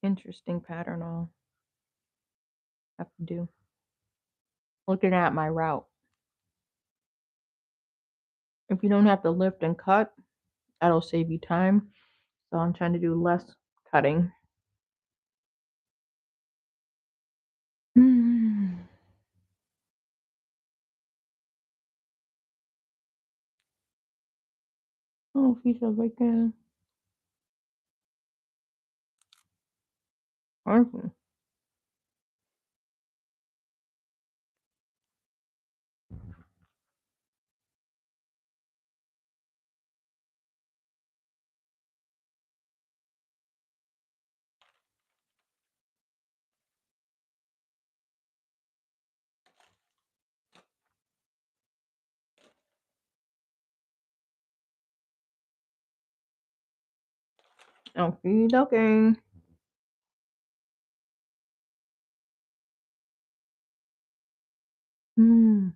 Interesting pattern I'll have to do. Looking at my route. If you don't have to lift and cut, that'll save you time. So I'm trying to do less cutting. Oh, piece of bacon. Awesome. Okie dokie. Mm.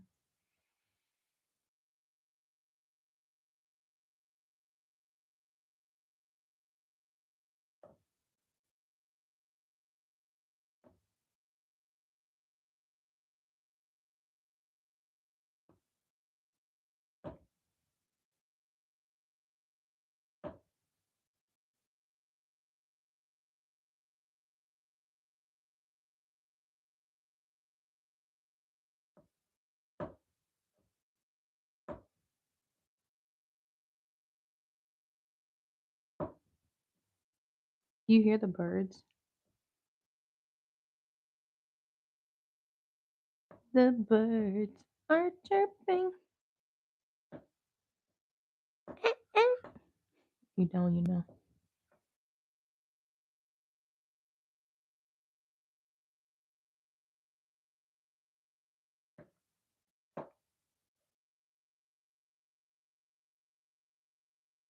You hear the birds? The birds are chirping. You know, you know.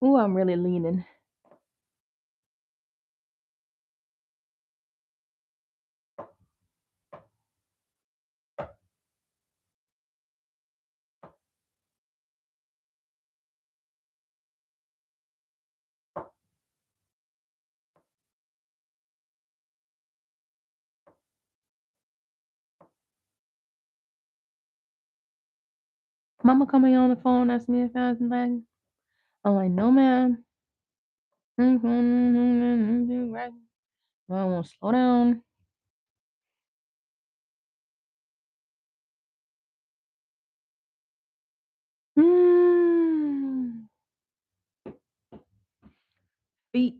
Ooh, I'm really leaning. Mama coming on the phone, asking me if I was back. I'm like, no, ma'am. I won't slow down. Mm. Feet.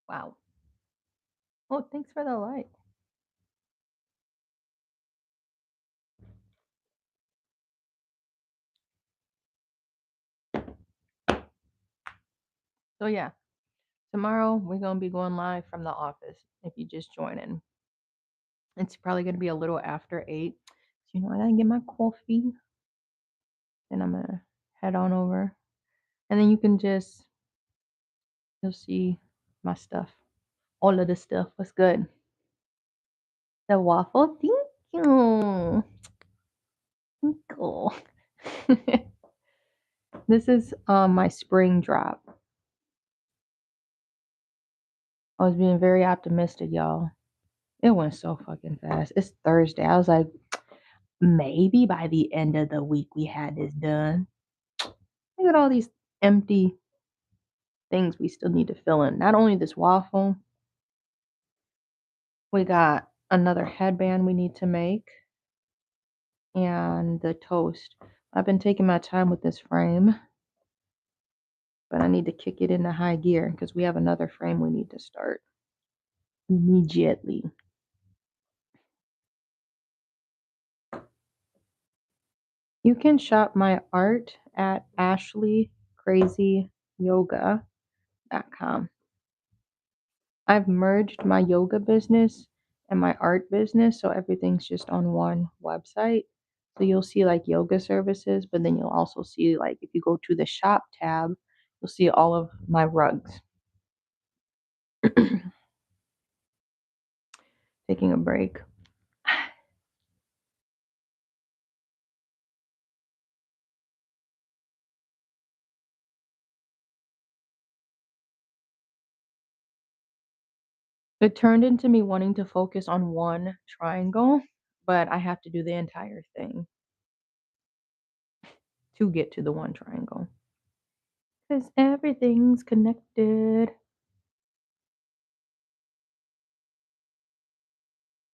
Wow. Oh, thanks for the light. So yeah, tomorrow we're gonna be going live from the office. If you just join in, it's probably gonna be a little after 8. So, I gotta get my coffee, and I'm gonna head on over, and then you'll see my stuff, all of the stuff. What's good? The waffle. Thank you. Thank you. This is my spring drop. I was being very optimistic, y'all. It went so fucking fast. It's Thursday. I was like, maybe by the end of the week we had this done. Look at all these empty things we still need to fill in. Not only this waffle, we got another headband we need to make and the toast. I've been taking my time with this frame, but I need to kick it into high gear because we have another frame we need to start immediately. You can shop my art at ashleecrazyyoga.com. I've merged my yoga business and my art business, so everything's just on one website. So you'll see like yoga services, but then you'll also see like if you go to the shop tab, you'll see all of my rugs. Taking a break. It turned into me wanting to focus on one triangle, but I have to do the entire thing to get to the one triangle. Because everything's connected.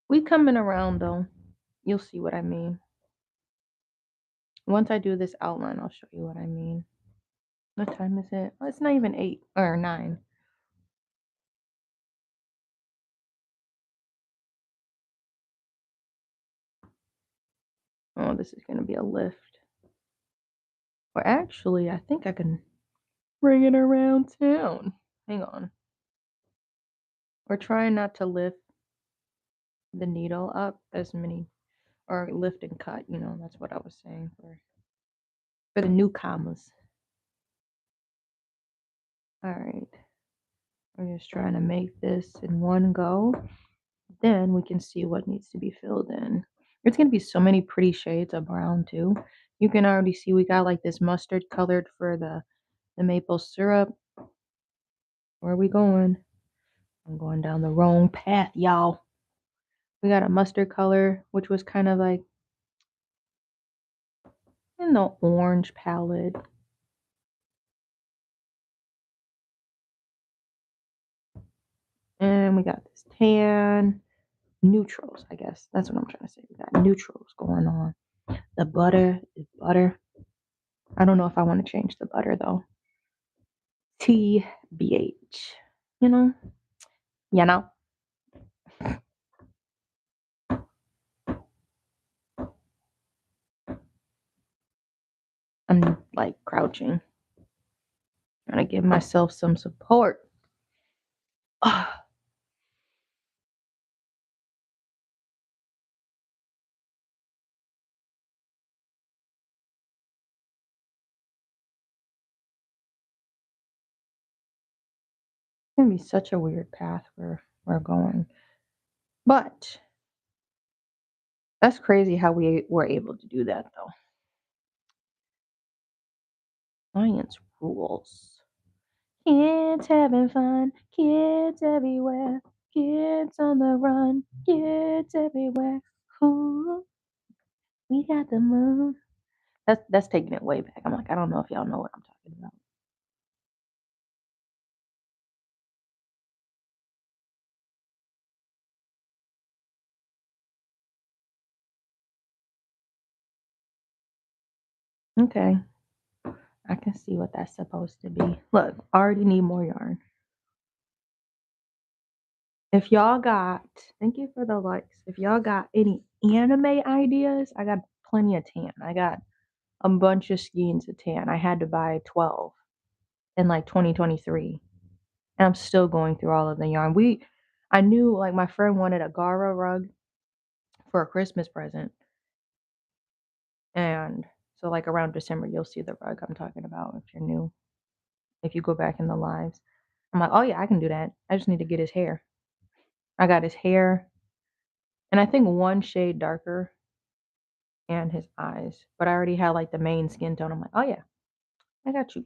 We coming around though. You'll see what I mean. Once I do this outline, I'll show you what I mean. What time is it? Well, it's not even 8 or 9. Oh, this is going to be a lift. Or actually, I think I can bring it around town. Hang on. We're trying not to lift the needle up as many, or lift and cut, that's what I was saying for the newcomers. All right. We're just trying to make this in one go. Then we can see what needs to be filled in. There's going to be so many pretty shades of brown too. You can already see we got like this mustard colored for the maple syrup. Where are we going? I'm going down the wrong path, y'all. We got a mustard color, which was kind of like in the orange palette. And we got this tan. Neutrals, I guess. That's what I'm trying to say. We got neutrals going on. The butter is butter. I don't know if I want to change the butter though. TBH. You know? You know? I'm like crouching, trying to give myself some support. Ah, it's gonna be such a weird path we're going. But that's crazy how we were able to do that though. Science rules. Kids having fun, kids everywhere, kids on the run, kids everywhere. Ooh, we got the moon. That's taking it way back. I'm like, I don't know if y'all know what I'm talking about. Okay, I can see what that's supposed to be. Look, I already need more yarn. If y'all got, thank you for the likes. If y'all got any anime ideas, I got plenty of tan. I got a bunch of skeins of tan. I had to buy 12 in like 2023. And I'm still going through all of the yarn. I knew like my friend wanted a Gara rug for a Christmas present. And so like around December, you'll see the rug I'm talking about if you're new. If you go back in the lives. I'm like, oh yeah, I can do that. I just need to get his hair. I got his hair and I think one shade darker and his eyes. But I already had like the main skin tone. I'm like, oh yeah, I got you.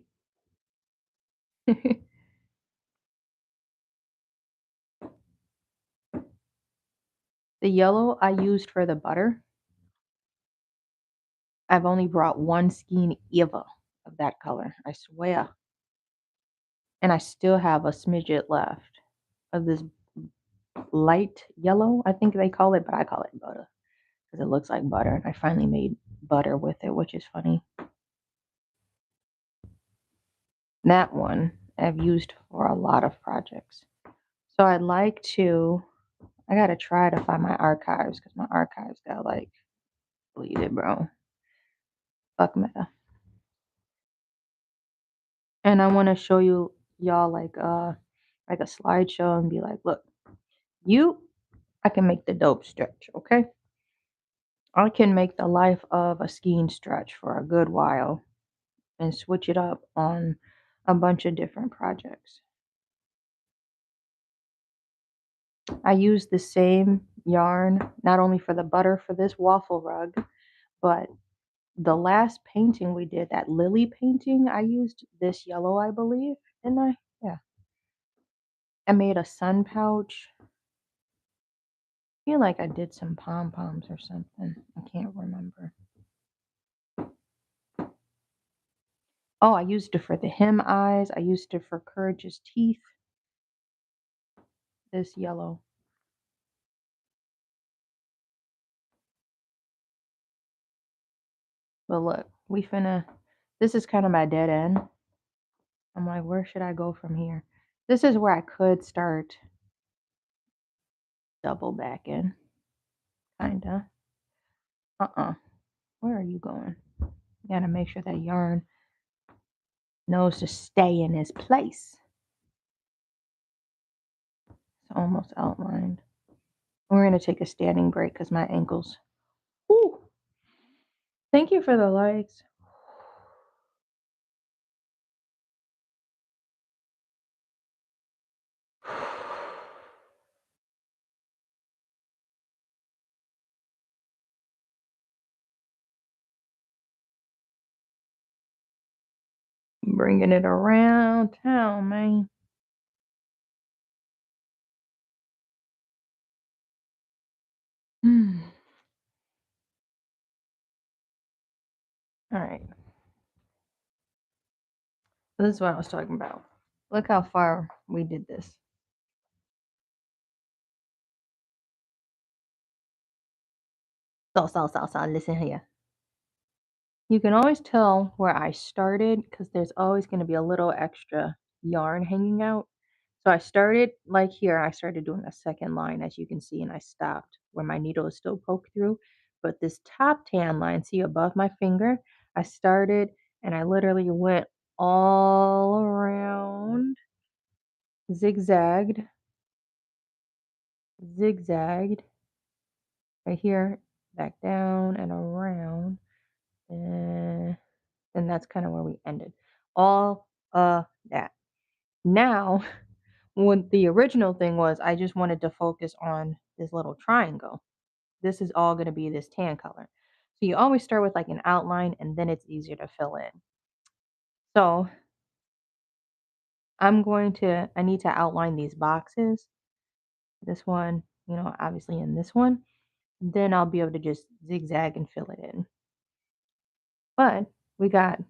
The yellow I used for the butter, I've only brought one skein ever of that color. I swear. And I still have a smidget left of this light yellow, I think they call it, but I call it butter because it looks like butter. And I finally made butter with it, which is funny. That one I've used for a lot of projects. So I'd like to, I gotta try to find my archives because my archives got like deleted, bro. Fuck meta. And I want to show y'all like a slideshow and be like, look, you, I can make the dope stretch, okay? I can make the life of a skiing stretch for a good while and switch it up on a bunch of different projects. I use the same yarn not only for the butter for this waffle rug, but the last painting we did, that lily painting, I used this yellow, I believe. And yeah, I made a sun pouch. I feel like I did some pom poms or something. I can't remember. Oh, I used it for the him eyes. I used it for Courage's teeth. This yellow. But look, this is kind of my dead end. I'm like, where should I go from here? This is where I could start double back in. Kinda. Where are you going? You gotta make sure that yarn knows to stay in its place. It's almost outlined. We're gonna take a standing break because my ankles. Ooh. Thank you for the likes. Bringing it around town, man. All right. This is what I was talking about. Look how far we did this. So, listen here. You can always tell where I started because there's always going to be a little extra yarn hanging out. So I started like here, I started doing a second line as you can see, and I stopped where my needle is still poked through. But this top tan line, see above my finger, I started and I literally went all around, zigzagged, zigzagged, right here, back down and around. And that's kind of where we ended. All that. Now, what the original thing was, I just wanted to focus on this little triangle. This is all going to be this tan color. So you always start with like an outline and then it's easier to fill in. So I need to outline these boxes. This one, obviously in this one. Then I'll be able to just zigzag and fill it in. But we got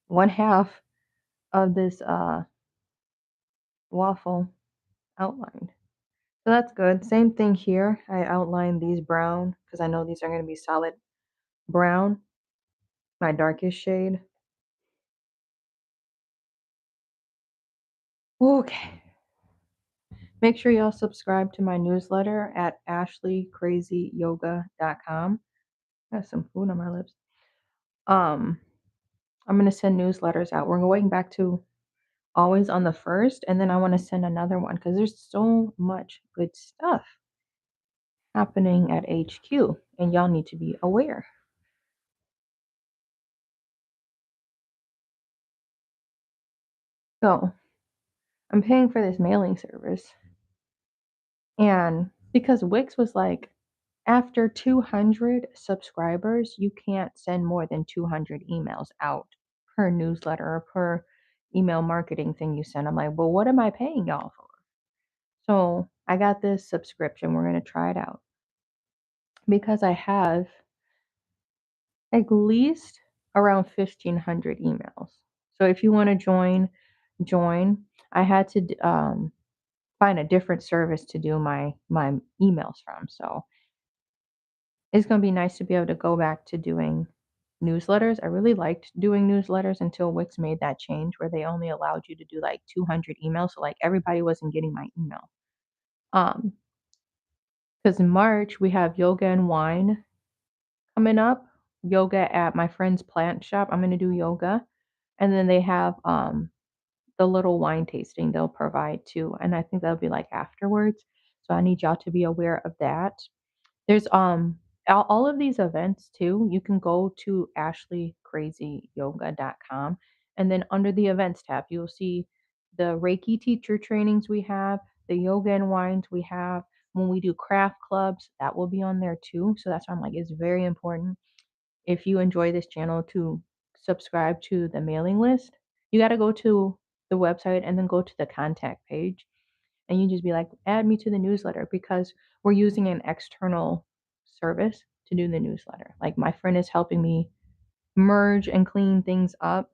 one half of this waffle outlined. So that's good. Same thing here. I outlined these brown because I know these are going to be solid brown, my darkest shade. Okay. Make sure y'all subscribe to my newsletter at ashleecrazyyoga.com. I have some food on my lips. Um, I'm going to send newsletters out. We're going back to always on the first, and then I want to send another one because there's so much good stuff happening at HQ, and y'all need to be aware. So I'm paying for this mailing service. And because Wix was like, after 200 subscribers, you can't send more than 200 emails out per newsletter or per email marketing thing you send. I'm like, well, what am I paying y'all for? So I got this subscription. We're going to try it out because I have at least around 1,500 emails. So if you want to join. I had to find a different service to do my emails from. So it's going to be nice to be able to go back to doing newsletters. I really liked doing newsletters until Wix made that change where they only allowed you to do like 200 emails. So like everybody wasn't getting my email. Um, because in March we have yoga and wine coming up. Yoga at my friend's plant shop. I'm going to do yoga, and then they have the little wine tasting they'll provide too, and I think that'll be like afterwards. So I need y'all to be aware of that. There's all of these events too. You can go to ashleecrazyyoga.com, and then under the events tab, you'll see the Reiki teacher trainings we have, the yoga and wines we have. When we do craft clubs, that will be on there too. So that's why I'm like, it's very important if you enjoy this channel to subscribe to the mailing list. You got to go to the website and then go to the contact page and you just be like, add me to the newsletter because we're using an external service to do the newsletter. Like my friend is helping me merge and clean things up.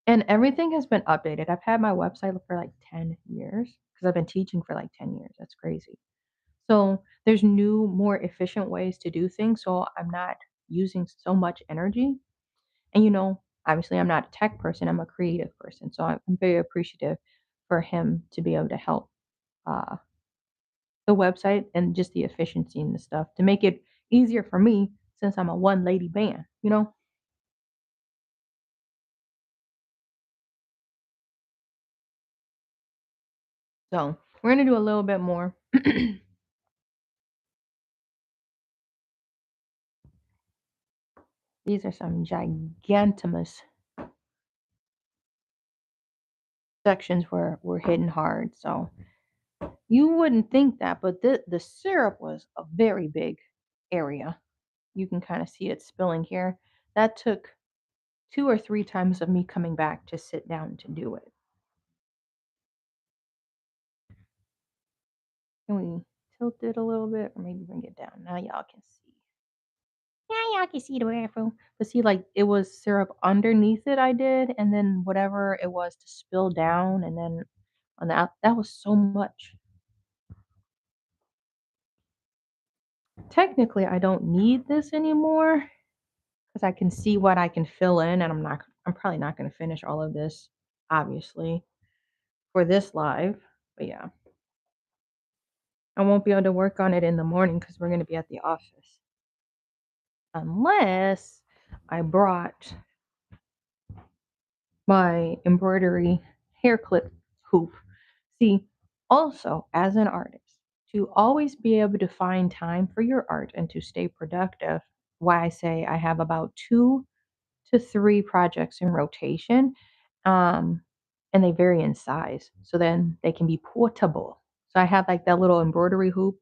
And everything has been updated. I've had my website for like 10 years because I've been teaching for like 10 years. That's crazy. So there's new, more efficient ways to do things. So I'm not using so much energy. And obviously I'm not a tech person, I'm a creative person. So I'm very appreciative for him to be able to help uh, the website and just the efficiency and the stuff to make it easier for me since I'm a one lady band. So we're gonna do a little bit more. These are some gigantimous sections where we're hitting hard. So you wouldn't think that, but the syrup was a very big area. You can kind of see it spilling here. That took 2 or 3 times of me coming back to sit down to do it. Can we tilt it a little bit or maybe bring it down? Now y'all can see. Now y'all can see the waffle. But see, like it was syrup underneath it I did, and then whatever it was to spill down, and then on the that was so much. Technically, I don't need this anymore because I can see what I can fill in, and I'm probably not gonna finish all of this obviously, for this live. But yeah, I won't be able to work on it in the morning because we're going to be at the office. Unless I brought my embroidery hair clip hoop. See, also as an artist, to always be able to find time for your art and to stay productive, why I say I have about 2 to 3 projects in rotation. Um, and they vary in size. So then they can be portable. So I have like that little embroidery hoop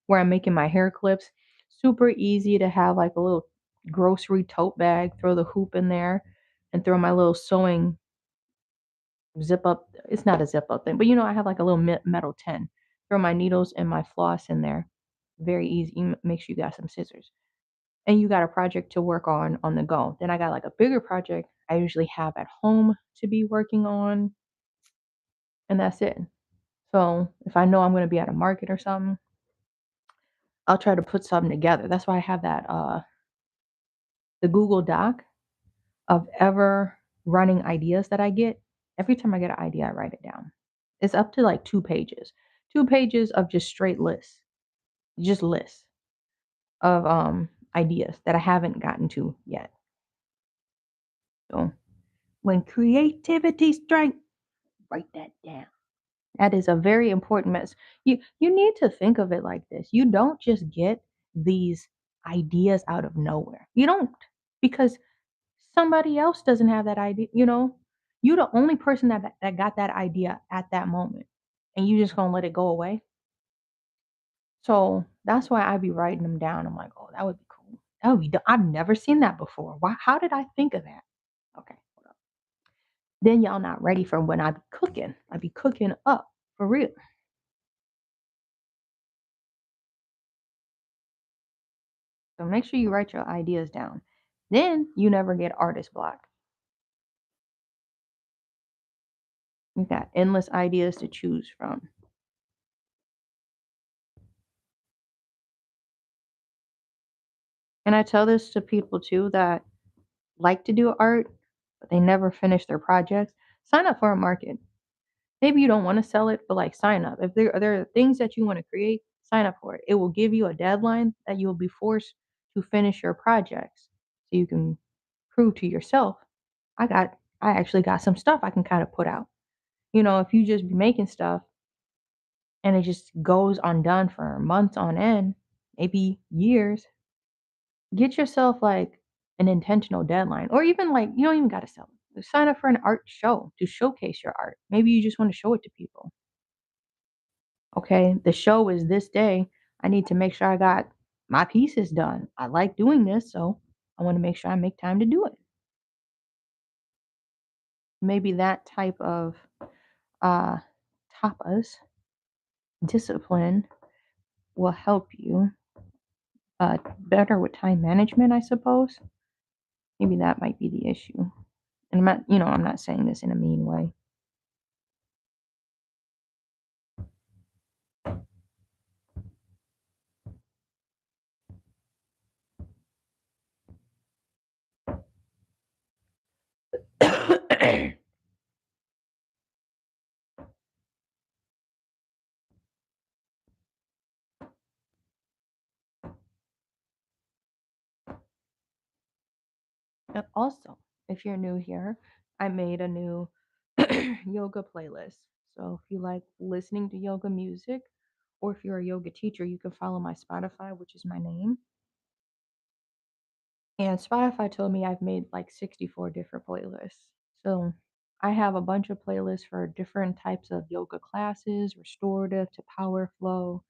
where I'm making my hair clips. Super easy to have like a little grocery tote bag, throw the hoop in there and throw my little sewing zip up. It's not a zip up thing, but I have like a little metal tin. Throw my needles and my floss in there. Very easy. Make sure you got some scissors. And you got a project to work on the go. Then I got like a bigger project I usually have at home to be working on, and that's it. So if I know I'm going to be at a market or something, I'll try to put something together. That's why I have that the Google Doc of ever running ideas that I get. Every time I get an idea, I write it down. It's up to like 2 pages. 2 pages of just straight lists. Just lists of ideas that I haven't gotten to yet. So when creativity strikes, write that down. That is a very important message. You need to think of it like this. You don't just get these ideas out of nowhere. You don't, because somebody else doesn't have that idea. You're the only person that got that idea at that moment, and you just gonna let it go away. So that's why I be writing them down. I'm like, oh, that would be cool. That would be. I've never seen that before. Why? How did I think of that? Okay, hold up. Then y'all not ready for when I be cooking. I be cooking up for real. So make sure you write your ideas down. Then you never get artist block. You got endless ideas to choose from. And I tell this to people too that like to do art, but they never finish their projects. Sign up for a market. Maybe you don't want to sell it, but like sign up. If there are things that you want to create, sign up for it. It will give you a deadline that you will be forced to finish your projects. So you can prove to yourself, I actually got some stuff I can kind of put out. If you just be making stuff and it just goes undone for months on end, maybe years, get yourself like an intentional deadline, or even like you don't even got to sell it. Sign up for an art show to showcase your art. Maybe you just want to show it to people. Okay, the show is this day. I need to make sure I got my pieces done. I like doing this, so I want to make sure I make time to do it. Maybe that type of uh tapas discipline will help you better with time management, I suppose. Maybe that might be the issue. And I'm not saying this in a mean way. And also, if you're new here, I made a new yoga playlist. So if you like listening to yoga music, or if you're a yoga teacher, you can follow my Spotify, which is my name. And Spotify told me I've made like 64 different playlists. So I have a bunch of playlists for different types of yoga classes, restorative to power flow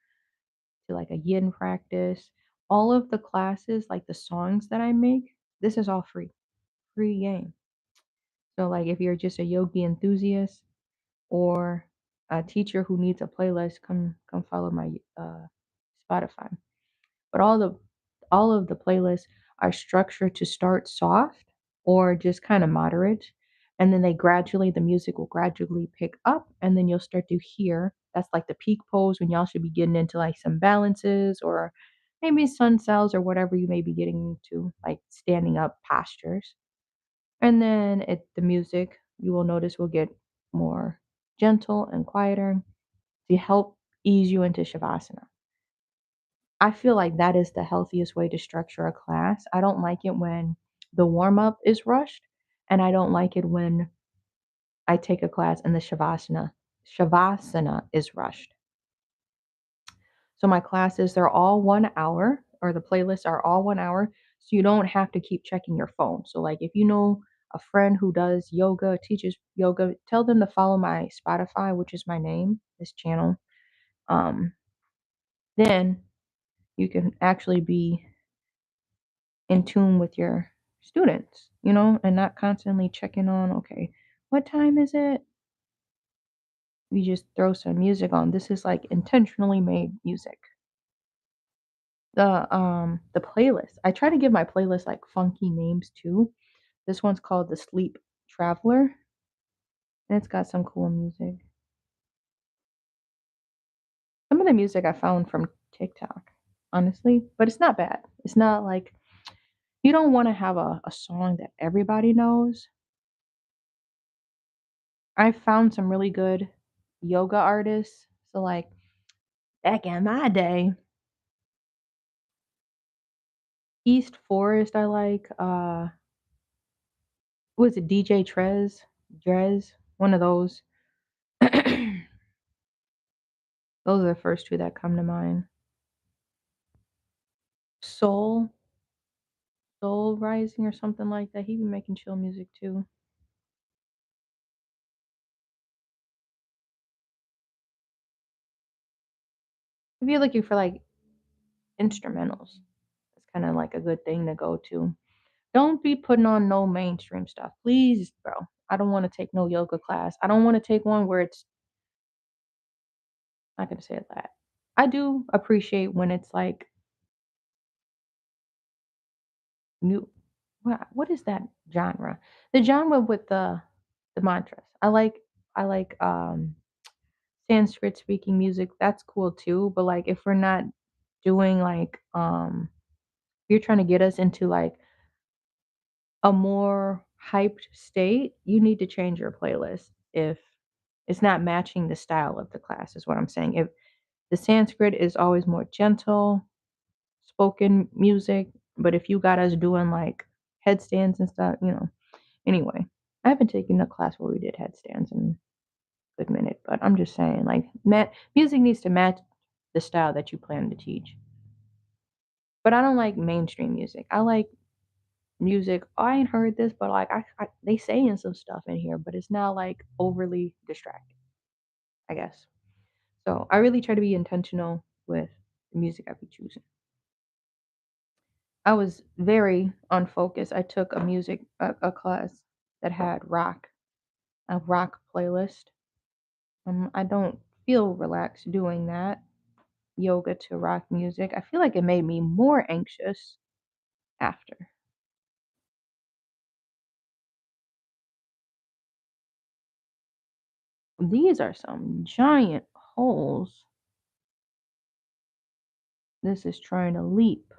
to like a yin practice. All of the classes, like the songs that I make, this is all free. Free game. So like if you're just a yogi enthusiast or a teacher who needs a playlist, come follow my Spotify. But all of the playlists are structured to start soft or just kind of moderate, and then the music will gradually pick up, and then you'll start to hear that's like the peak pose when y'all should be getting into like some balances or maybe sun cells or whatever you may be getting into, like standing up postures. And then the music you will notice will get more gentle and quieter to help ease you into Shavasana. I feel like that is the healthiest way to structure a class. I don't like it when the warm up is rushed, and I don't like it when I take a class and the Shavasana is rushed. So my classes, they're all 1 hour, or the playlists are all 1 hour. So you don't have to keep checking your phone. So like if you know a friend who does yoga, teaches yoga, tell them to follow my Spotify, which is my name, this channel. Um, then you can actually be in tune with your students, and not constantly checking on, okay, what time is it? We just throw some music on. This is like intentionally made music. The playlist. I try to give my playlist like funky names too. This one's called The Sleep Traveler, and it's got some cool music. Some of the music I found from TikTok, honestly, but it's not bad. It's not like you don't want to have a song that everybody knows. I found some really good yoga artists. So like back in my day, East Forest I like. Was it DJ Drez? One of those. Those are the first two that come to mind. Soul, Soul Rising or something like that. He be making chill music too. If you're looking for like instrumentals, it's kind of like a good thing to go to. Don't be putting on no mainstream stuff, please, bro. I don't want to take no yoga class. I don't want to take one where it's not gonna say that. I do appreciate when it's like new. What is that genre? The genre with the mantras. I like Sanskrit speaking music. That's cool too. But like if we're not doing like if you're trying to get us into like a more hyped state, you need to change your playlist if it's not matching the style of the class, is what I'm saying. If the Sanskrit is always more gentle, spoken music, but if you got us doing like headstands and stuff. Anyway, I haven't taken a class where we did headstands in a good minute, but I'm just saying, like, music needs to match the style that you plan to teach. But I don't like mainstream music. I like music. I ain't heard this, but like they saying some stuff in here, but it's not like overly distracting, I guess. So I really try to be intentional with the music I be choosing. I was very unfocused. I took a class that had a rock playlist. I don't feel relaxed doing that. Yoga to rock music. I feel like it made me more anxious after. These are some giant holes. This is trying to leap.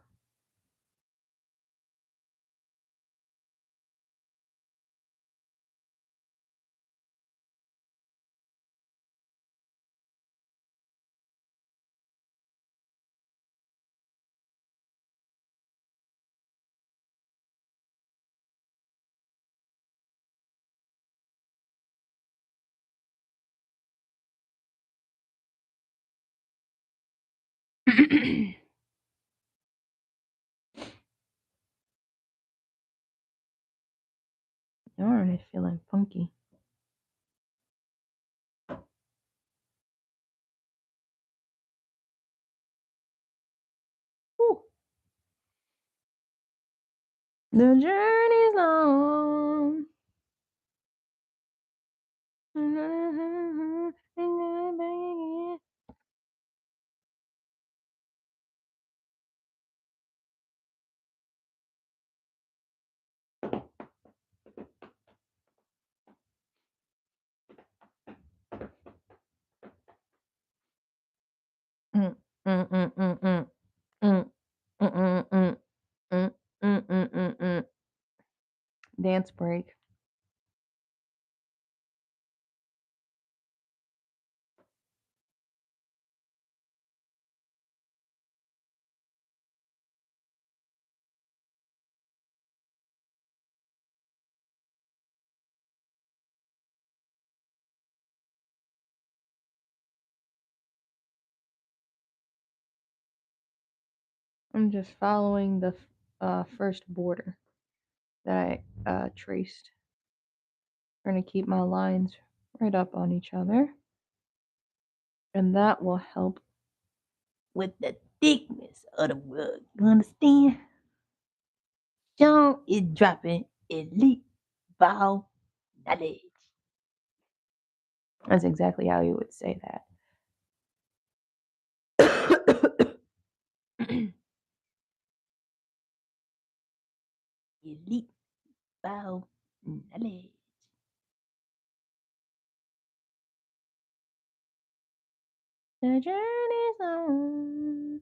Darn, it's feeling funky. Whew. The journey's long. Mm, mm, mm, mm, mm, mm, mm, mm, mm, mm, mm, mm, mm, mm. Dance break. I'm just following the first border that I traced. I'm going to keep my lines right up on each other. And that will help with the thickness of the rug. You understand? Sean is dropping elite bow knowledge. That's exactly how you would say that. Elite bow knowledge. The journey's on.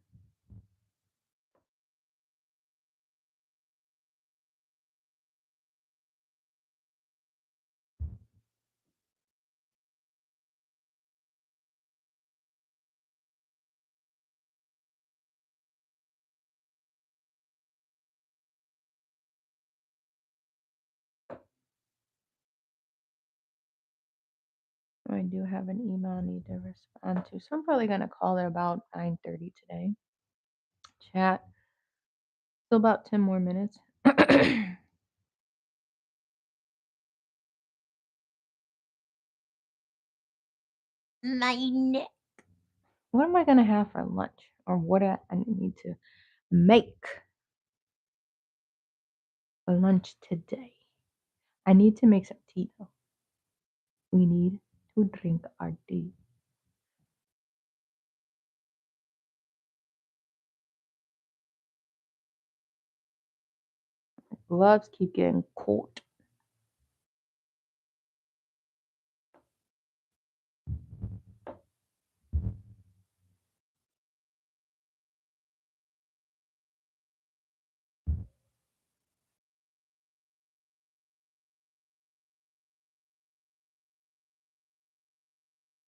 I do have an email I need to respond to, so I'm probably gonna call it about 9:30 today. Chat. Still about 10 more minutes. My neck. What am I gonna have for lunch, or what I need to make for lunch today? I need to make some tea though. We need to drink our tea. Gloves keep getting caught.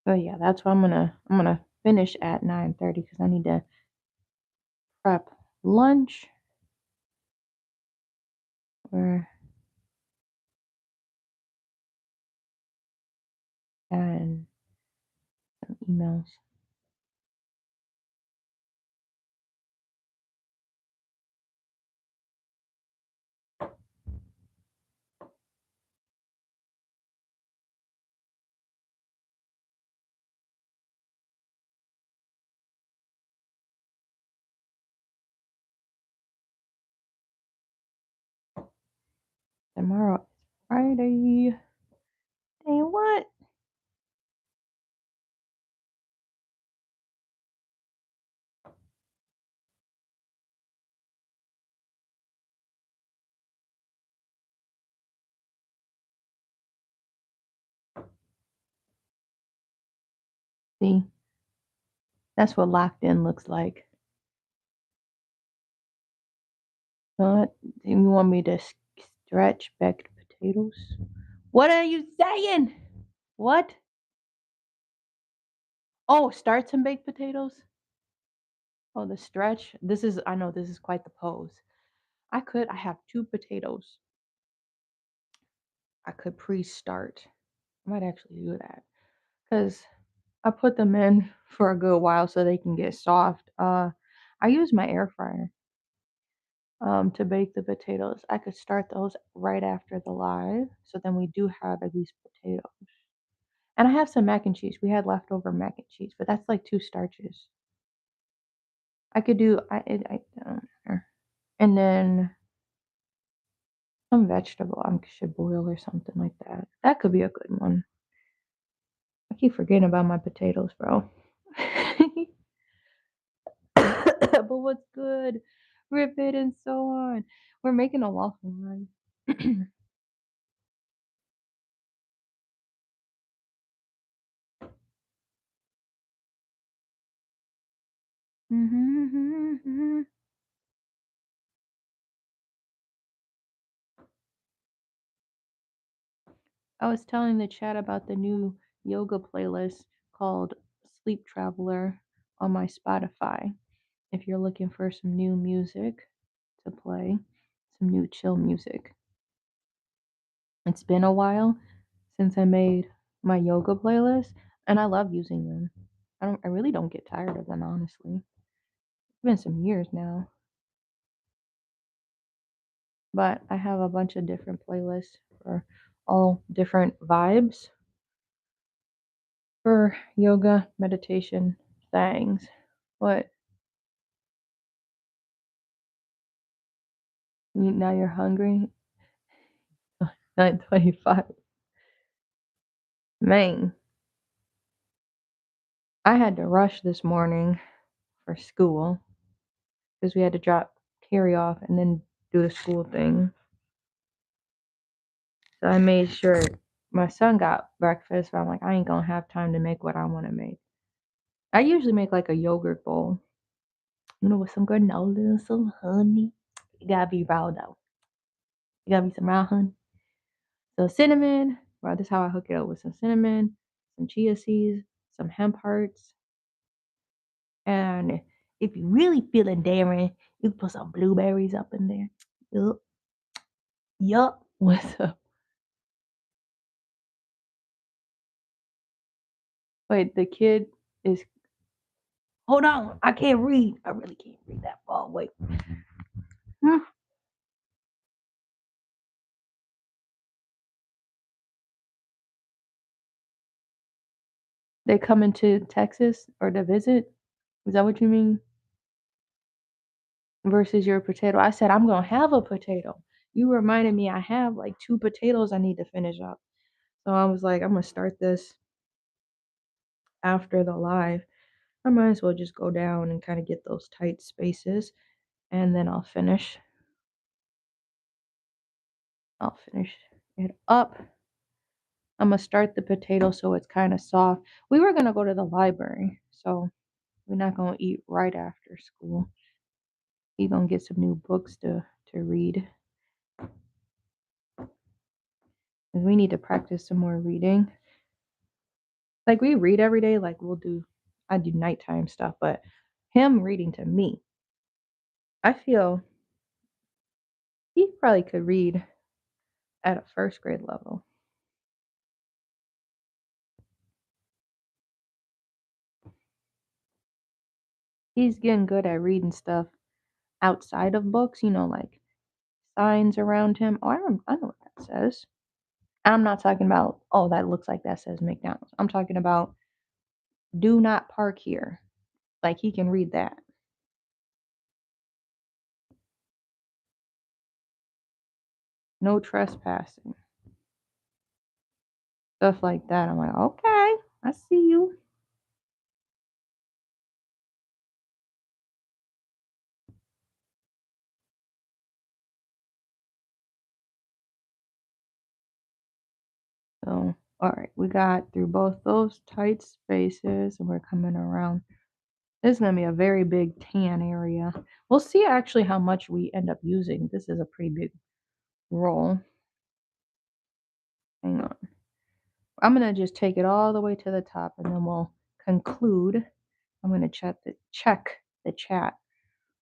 So yeah, that's why I'm gonna finish at 9:30 because I need to prep lunch or and some emails. Tomorrow is Friday. Day what? See, that's what locked in looks like. What? You want me to stretch baked potatoes? What are you saying? What? Oh, start some baked potatoes? Oh, the stretch. I know this is quite the pose. I have two potatoes. I could pre-start. I might actually do that. Because I put them in for a good while so they can get soft. I use my air fryer to bake the potatoes. I could start those right after the live, so then we do have at least potatoes. And I have some mac and cheese. We had leftover mac and cheese, but that's like two starches. I could do I don't know. And then some vegetable I should boil or something like that. That could be a good one. I keep forgetting about my potatoes, bro. But what's good? Rip it and so on. We're making a waffle line. I was telling the chat about the new yoga playlist called Sleep Traveler on my Spotify. If you're looking for some new music to play, some new chill music. It's been a while since I made my yoga playlist, and I love using them. I really don't get tired of them, honestly. It's been some years now. But I have a bunch of different playlists for all different vibes for yoga, meditation, things. What? Now you're hungry? 9:25. Man, I had to rush this morning for school because we had to drop Carrie off and then do the school thing. So I made sure my son got breakfast, but I'm like, I ain't gonna have time to make what I want to make. I usually make like a yogurt bowl, with some granola and some honey. It gotta be raw though. It gotta be some raw honey. So cinnamon, well, this is how I hook it up with some cinnamon, some chia seeds, some hemp hearts, and if you're really feeling daring, you can put some blueberries up in there. Yup, yup. What's up? Wait, the kid is. Hold on, I can't read. I really can't read that far. Wait. Hmm. They coming to Texas or to visit? Is that what you mean? Versus your potato. I said I'm gonna have a potato. You reminded me I have like two potatoes I need to finish up. So I was like, I'm gonna start this after the live. I might as well just go down and kind of get those tight spaces and then I'll finish it up. I'm gonna start the potato so it's kind of soft. We were gonna go to the library, so we're not gonna eat right after school. He gonna get some new books to read. 'Cause we need to practice some more reading. Like we read every day, like I do nighttime stuff, but him reading to me, I feel he probably could read at a first grade level. He's getting good at reading stuff outside of books, like signs around him. Oh, I know what that says. I'm not talking about, oh, that looks like that says McDonald's. I'm talking about do not park here. Like he can read that. No trespassing. Stuff like that. I'm like, okay, I see you. So, all right, we got through both those tight spaces and we're coming around. This is going to be a very big tan area. We'll see actually how much we end up using. This is a pretty big roll. Hang on. I'm going to just take it all the way to the top and then we'll conclude. I'm going to check the chat.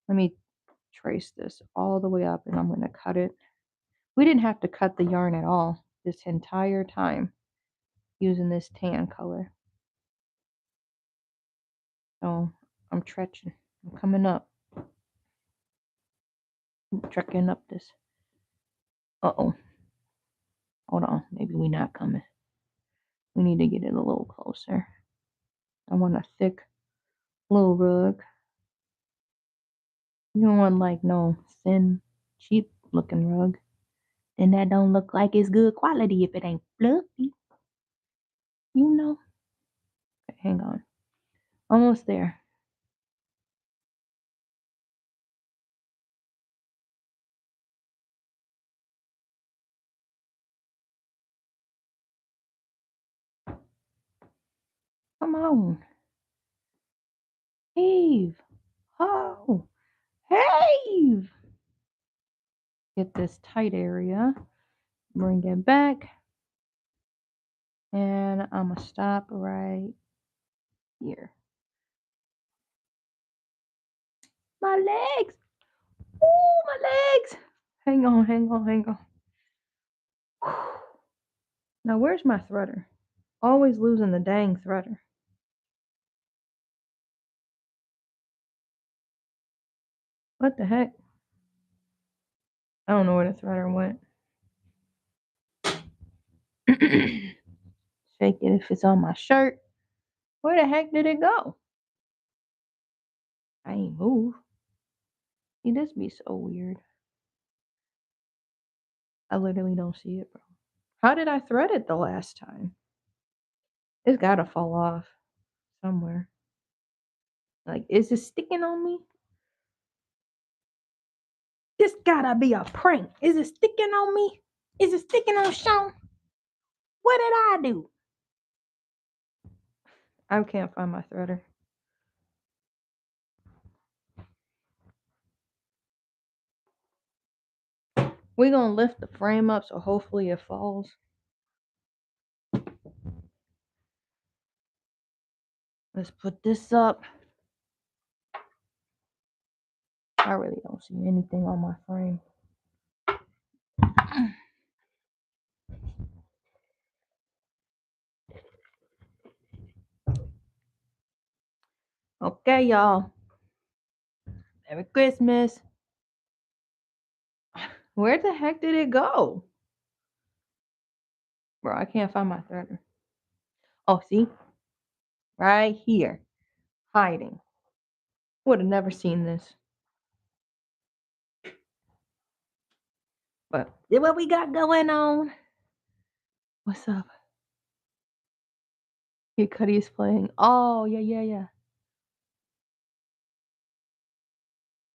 Let me trace this all the way up and I'm going to cut it. We didn't have to cut the yarn at all this entire time using this tan color. So I'm stretching. I'm coming up. I'm trekking up this. Uh-oh. Hold on. Maybe we're not coming. We need to get it a little closer. I want a thick little rug. You don't want like no thin, cheap looking rug. Then that don't look like it's good quality if it ain't fluffy. You know. Okay, hang on. Almost there. Come on. Heave. Oh. Heave. Get this tight area. Bring it back. And I'm going to stop right here. My legs. Ooh, my legs. Hang on, hang on, hang on. Now, where's my threader? Always losing the dang threader. What the heck? I don't know where the threader went. Shake it if it's on my shirt. Where the heck did it go? I ain't move. See, this be so weird. I literally don't see it, bro. How did I thread it the last time? It's gotta fall off somewhere. Like, is it sticking on me? This gotta be a prank. Is it sticking on me? Is it sticking on Sean? What did I do? I can't find my threader. We're gonna lift the frame up so hopefully it falls. Let's put this up. I really don't see anything on my frame. Okay, y'all. Merry Christmas. Where the heck did it go? Bro, I can't find my threader. Oh, see? Right here. Hiding. Would have never seen this. But what we got going on? What's up? Here Cuddy's playing. Oh, yeah.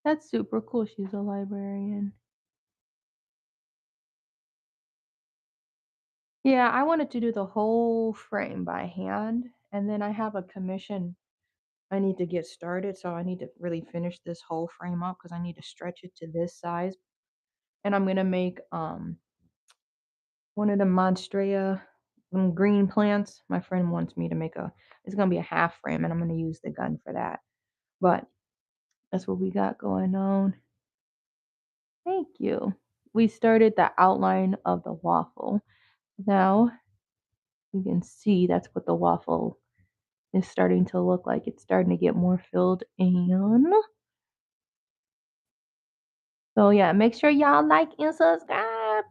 That's super cool. She's a librarian. Yeah, I wanted to do the whole frame by hand. And then I have a commission I need to get started. So I need to really finish this whole frame up because I need to stretch it to this size. And I'm gonna make one of the monstera green plants. My friend wants me to make it's gonna be a half frame and I'm gonna use the gun for that. But that's what we got going on. Thank you. We started the outline of the waffle. Now you can see that's what the waffle is starting to look like. It's starting to get more filled in. So yeah, make sure y'all like and subscribe.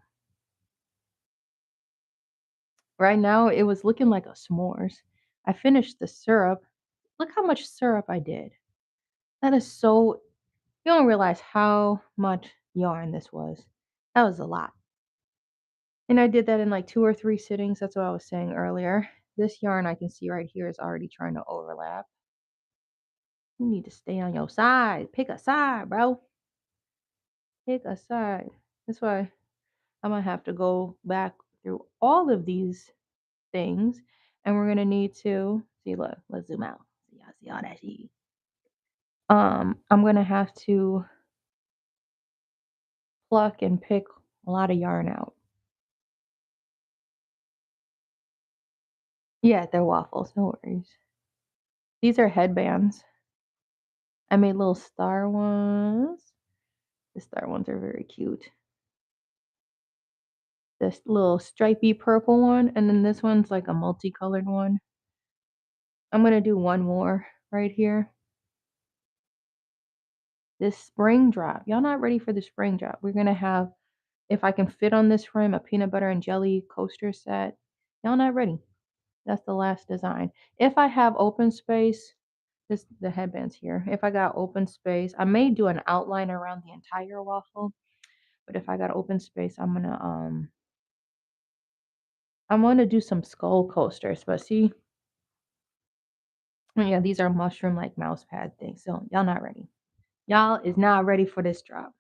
Right now it was looking like a s'mores. I finished the syrup. Look how much syrup I did. That is so, you don't realize how much yarn this was. That was a lot. And I did that in like 2 or 3 sittings. That's what I was saying earlier. This yarn I can see right here is already trying to overlap. You need to stay on your side. Pick a side, bro. Pick a side. That's why I'm gonna have to go back through all of these things. And we're gonna need to see, look, let's zoom out. So y'all see all that shit. I'm gonna have to pluck and pick a lot of yarn out. Yeah, they're waffles, no worries. These are headbands. I made little star ones. The star ones are very cute. This little stripy purple one, and then this one's like a multicolored one. I'm gonna do one more right here. This spring drop. Y'all not ready for the spring drop. We're gonna have, if I can fit on this frame, a peanut butter and jelly coaster set. Y'all not ready. That's the last design. If I have open space, this the headbands here. If I got open space, I may do an outline around the entire waffle. But if I got open space, I'm gonna do some skull coasters. But see, yeah, these are mushroom like mouse pad things. So y'all not ready. Y'all is not ready for this drop.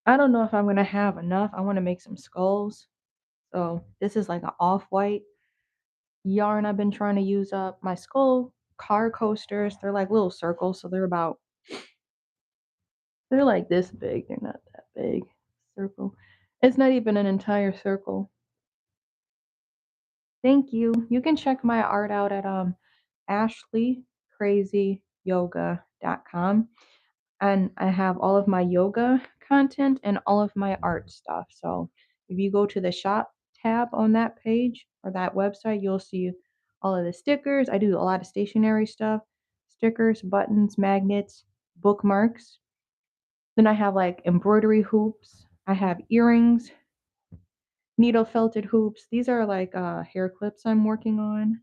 I don't know if I'm gonna have enough. I want to make some skulls. So this is like an off-white yarn I've been trying to use up. My skull car coasters, they're like little circles, so they're like this big. They're not that big. Circle. It's not even an entire circle. Thank you. You can check my art out at ashleecrazyyoga.com. And I have all of my yoga content and all of my art stuff. So if you go to the shop tab on that page or that website, you'll see all of the stickers. I do a lot of stationery stuff, stickers, buttons, magnets, bookmarks. Then I have like embroidery hoops. I have earrings, needle felted hoops. These are like hair clips I'm working on.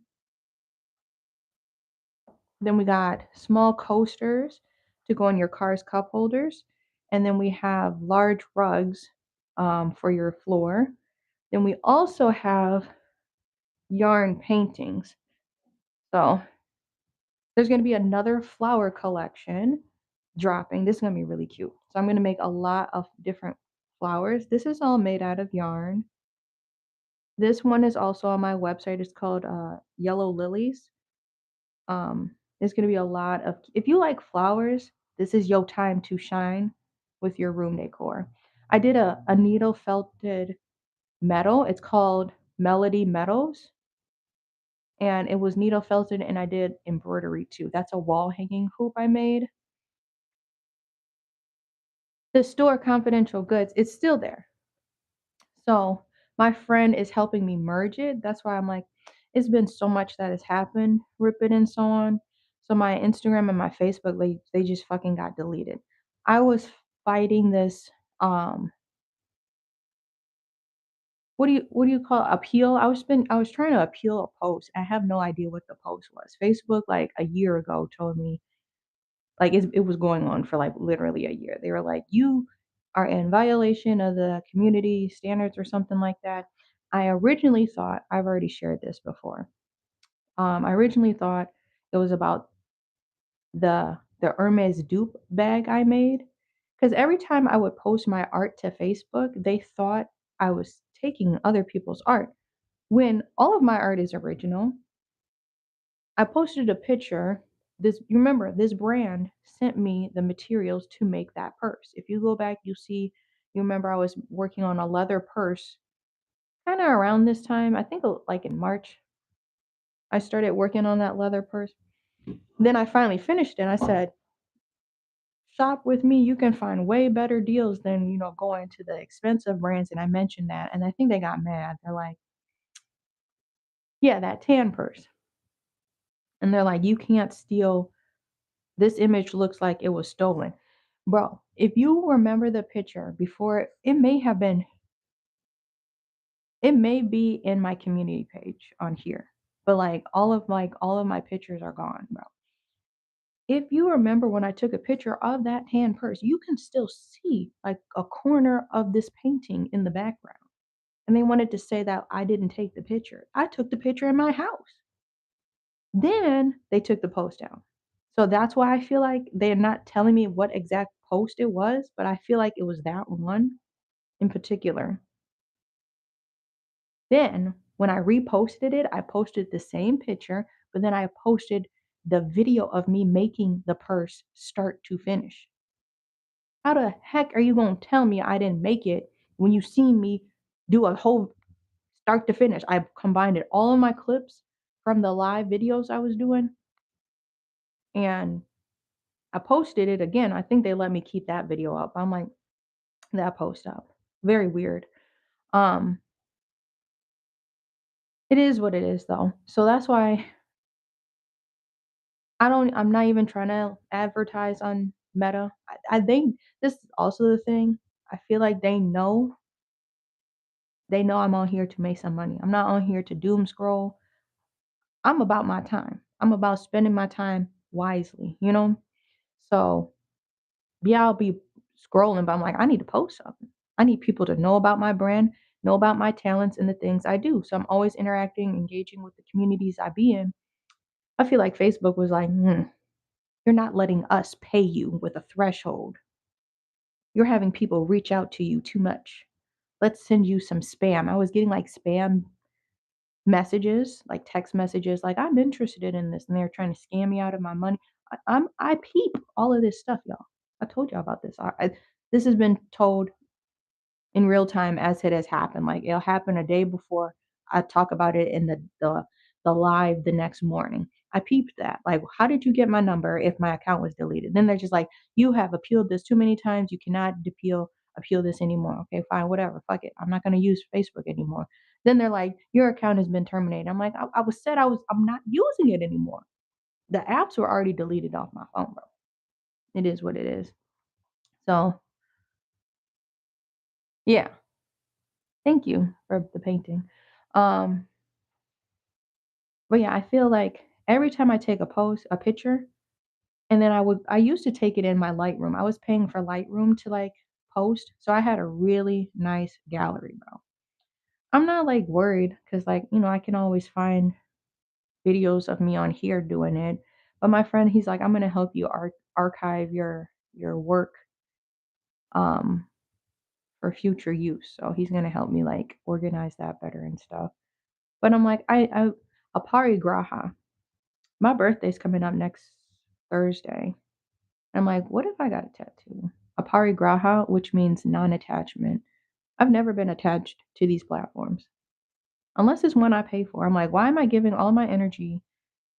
Then we got small coasters to go on your car's cup holders. And then we have large rugs for your floor. Then we also have yarn paintings. So there's going to be another flower collection dropping. This is going to be really cute. So I'm going to make a lot of different flowers. This is all made out of yarn. This one is also on my website. It's called Yellow Lilies. There's going to be a lot of, if you like flowers, this is your time to shine with your room decor. I did a needle felted metal. It's called Melody Metals. And it was needle felted, and I did embroidery too. That's a wall hanging hoop I made. The store Confidential Goods, it's still there. So my friend is helping me merge it. That's why I'm like, it's been so much that has happened, rip it and so on. So my Instagram and my Facebook, they just fucking got deleted. I was fighting this what do you call it? Appeal? I was trying to appeal a post. I have no idea what the post was. Facebook like a year ago told me like it was going on for like literally a year. They were like, you are in violation of the community standards or something like that. I originally thought, I've already shared this before. I originally thought it was about the Hermes dupe bag I made. Because every time I would post my art to Facebook, they thought I was taking other people's art. When all of my art is original, I posted a picture. This, you remember, this brand sent me the materials to make that purse. If you go back, you see, you remember I was working on a leather purse kind of around this time. I think like in March, I started working on that leather purse. Then I finally finished it. And I said, shop with me. You can find way better deals than, going to the expensive brands. And I mentioned that. And I think they got mad. They're like, yeah, that tan purse. And they're like, you can't steal. This image looks like it was stolen. Bro, if you remember the picture before, it may be in my community page on here, but all of my pictures are gone, bro. If you remember when I took a picture of that tan purse, you can still see like a corner of this painting in the background. And they wanted to say that I didn't take the picture. I took the picture in my house. Then they took the post down. So that's why I feel like they're not telling me what exact post it was, but I feel like it was that one in particular. Then when I reposted it, I posted the same picture, but then I posted the video of me making the purse start to finish. How the heck are you going to tell me I didn't make it when you seen me do a whole start to finish? I combined it all of my clips from the live videos I was doing, and I posted it again. I think they let me keep that video up. I'm like, that post up. Very weird. Um, it is what it is though. So that's why I'm not even trying to advertise on Meta. I think this is also the thing. I feel like they know I'm on here to make some money. I'm not on here to doom scroll. I'm about my time. I'm about spending my time wisely. So yeah, I'll be scrolling, but I'm like, I need to post something. I need people to know about my brand, know about my talents and the things I do. So I'm always interacting, engaging with the communities I be in. I feel like Facebook was like, you're not letting us pay you with a threshold. You're having people reach out to you too much. Let's send you some spam. I was getting like spam messages, like text messages, like I'm interested in this, and they're trying to scam me out of my money. I peep all of this stuff, y'all. I told y'all about this. This has been told in real time as it has happened. Like it'll happen a day before I talk about it in the live the next morning. I peeped that. Like, how did you get my number if my account was deleted? Then they're just like, you have appealed this too many times. You cannot appeal this anymore. Okay, fine, whatever. Fuck it. I'm not gonna use Facebook anymore. Then they're like, your account has been terminated. I'm like, I'm not using it anymore. the apps were already deleted off my phone, bro. It is what it is. So yeah, thank you for the painting. Um, but yeah, I feel like every time I take a picture, and then I used to take it in my Lightroom. I was paying for Lightroom to like post, so I had a really nice gallery, bro. I'm not like worried because like I can always find videos of me on here doing it. But my friend, he's like, I'm gonna help you archive your work um for future use. So he's gonna help me like organize that better and stuff. But I'm like, I aparigraha. My birthday's coming up next Thursday. I'm like, what if I got a tattoo? Aparigraha, which means non-attachment. I've never been attached to these platforms. Unless it's one I pay for. I'm like, why am I giving all my energy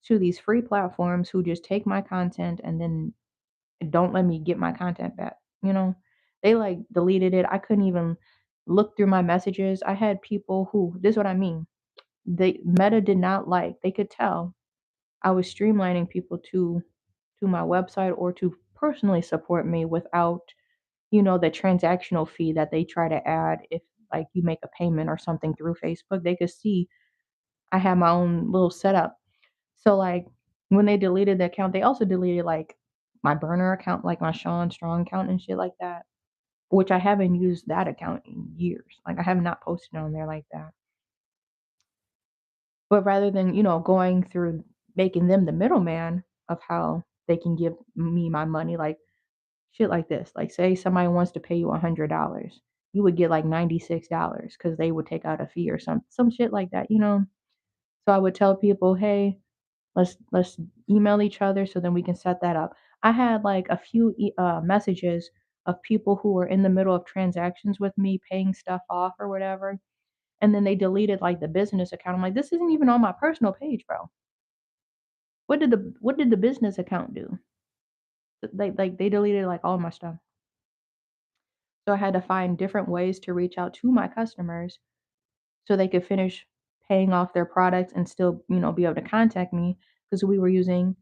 to these free platforms who just take my content and then don't let me get my content back? You know, they like deleted it. I couldn't even look through my messages. I had people who, this is what I mean. They Meta did not like, they could tell I was streamlining people to my website or to personally support me without, the transactional fee that they try to add if like you make a payment or something through Facebook. They could see I have my own little setup. So like when they deleted the account, they also deleted like my burner account, like my Sean Strong account and shit like that, which I haven't used that account in years. Like I have not posted on there like that. But rather than, going through making them the middleman of how they can give me my money, like shit like this. Like say somebody wants to pay you $100, you would get like $96 because they would take out a fee or some shit like that. So I would tell people, hey, let's email each other so then we can set that up. I had like a few messages of people who were in the middle of transactions with me, paying stuff off or whatever, and then they deleted like the business account. I'm like, this isn't even on my personal page, bro. What did the business account do? They deleted like all my stuff. So I had to find different ways to reach out to my customers so they could finish paying off their products and still, be able to contact me because we were using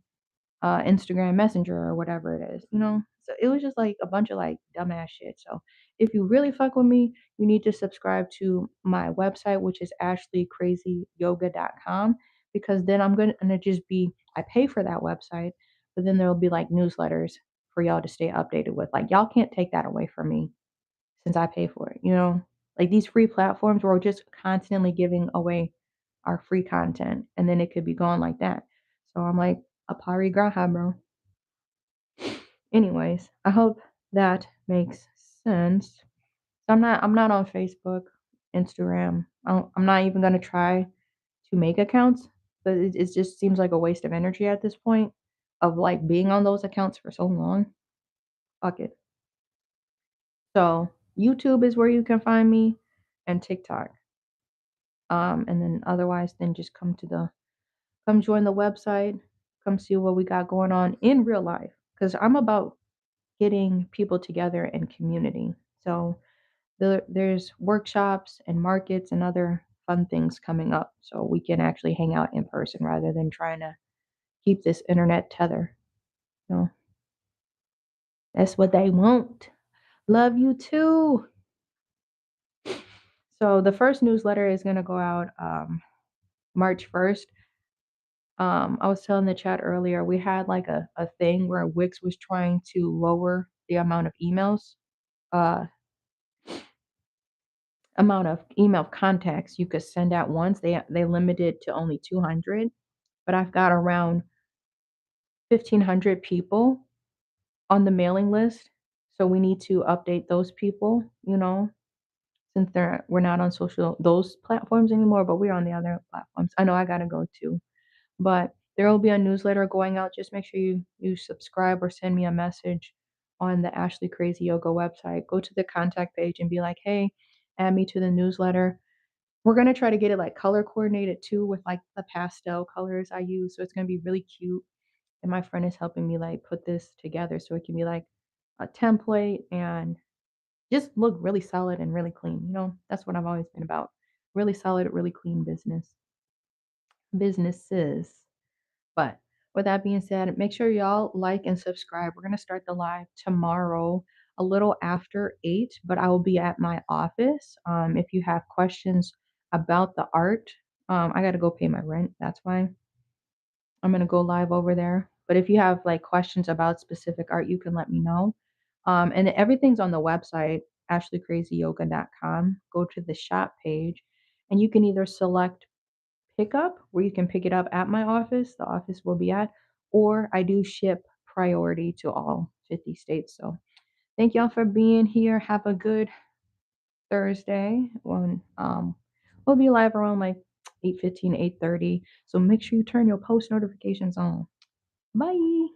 Instagram Messenger or whatever it is. So it was just like a bunch of like dumbass shit. So if you really fuck with me, you need to subscribe to my website, which is ashleecrazyyoga.com, because then I'm gonna just be I pay for that website, but then there'll be like newsletters for y'all to stay updated with. Like y'all can't take that away from me since I pay for it. Like these free platforms, we're just constantly giving away our free content and then it could be gone like that. So I'm like, Apari Graha, bro. Anyways, I hope that makes sense. So I'm not on Facebook, Instagram. I'm not even gonna try to make accounts, but it just seems like a waste of energy at this point of like being on those accounts for so long. Fuck it. So YouTube is where you can find me and TikTok. And then otherwise, then just come join the website, come see what we got going on in real life. Because I'm about getting people together in community. So there's workshops and markets and other fun things coming up, so we can actually hang out in person rather than trying to keep this internet tether. You know, that's what they want. Love you too. So the first newsletter is gonna go out March 1st. I was telling the chat earlier, we had like a thing where Wix was trying to lower the uh, amount of email contacts you could send at once. They limited to only 200, but I've got around 1,500 people on the mailing list. So we need to update those people, since we're not on those platforms anymore, but we're on the other platforms. I know I gotta go too. But there will be a newsletter going out. Just make sure you subscribe or send me a message on the Ashley Crazy Yoga website. Go to the contact page and be like, hey, add me to the newsletter. We're gonna try to get it like color coordinated too with like the pastel colors I use. So it's gonna be really cute. And my friend is helping me like put this together so it can be like a template and just look really solid and really clean. That's what I've always been about. Really solid, really clean businesses. But with that being said, make sure y'all like and subscribe. We're gonna start the live tomorrow, a little after 8, but I will be at my office. If you have questions about the art, I gotta go pay my rent. That's why I'm gonna go live over there. But if you have like questions about specific art, you can let me know. And everything's on the website, ashleecrazyyoga.com. Go to the shop page, and you can either select pickup, where you can pick it up at my office, the office will be at, or I do ship priority to all 50 states. So thank y'all for being here. Have a good Thursday. When we'll be live around like 8:15, 8:30. So make sure you turn your post notifications on. Bye.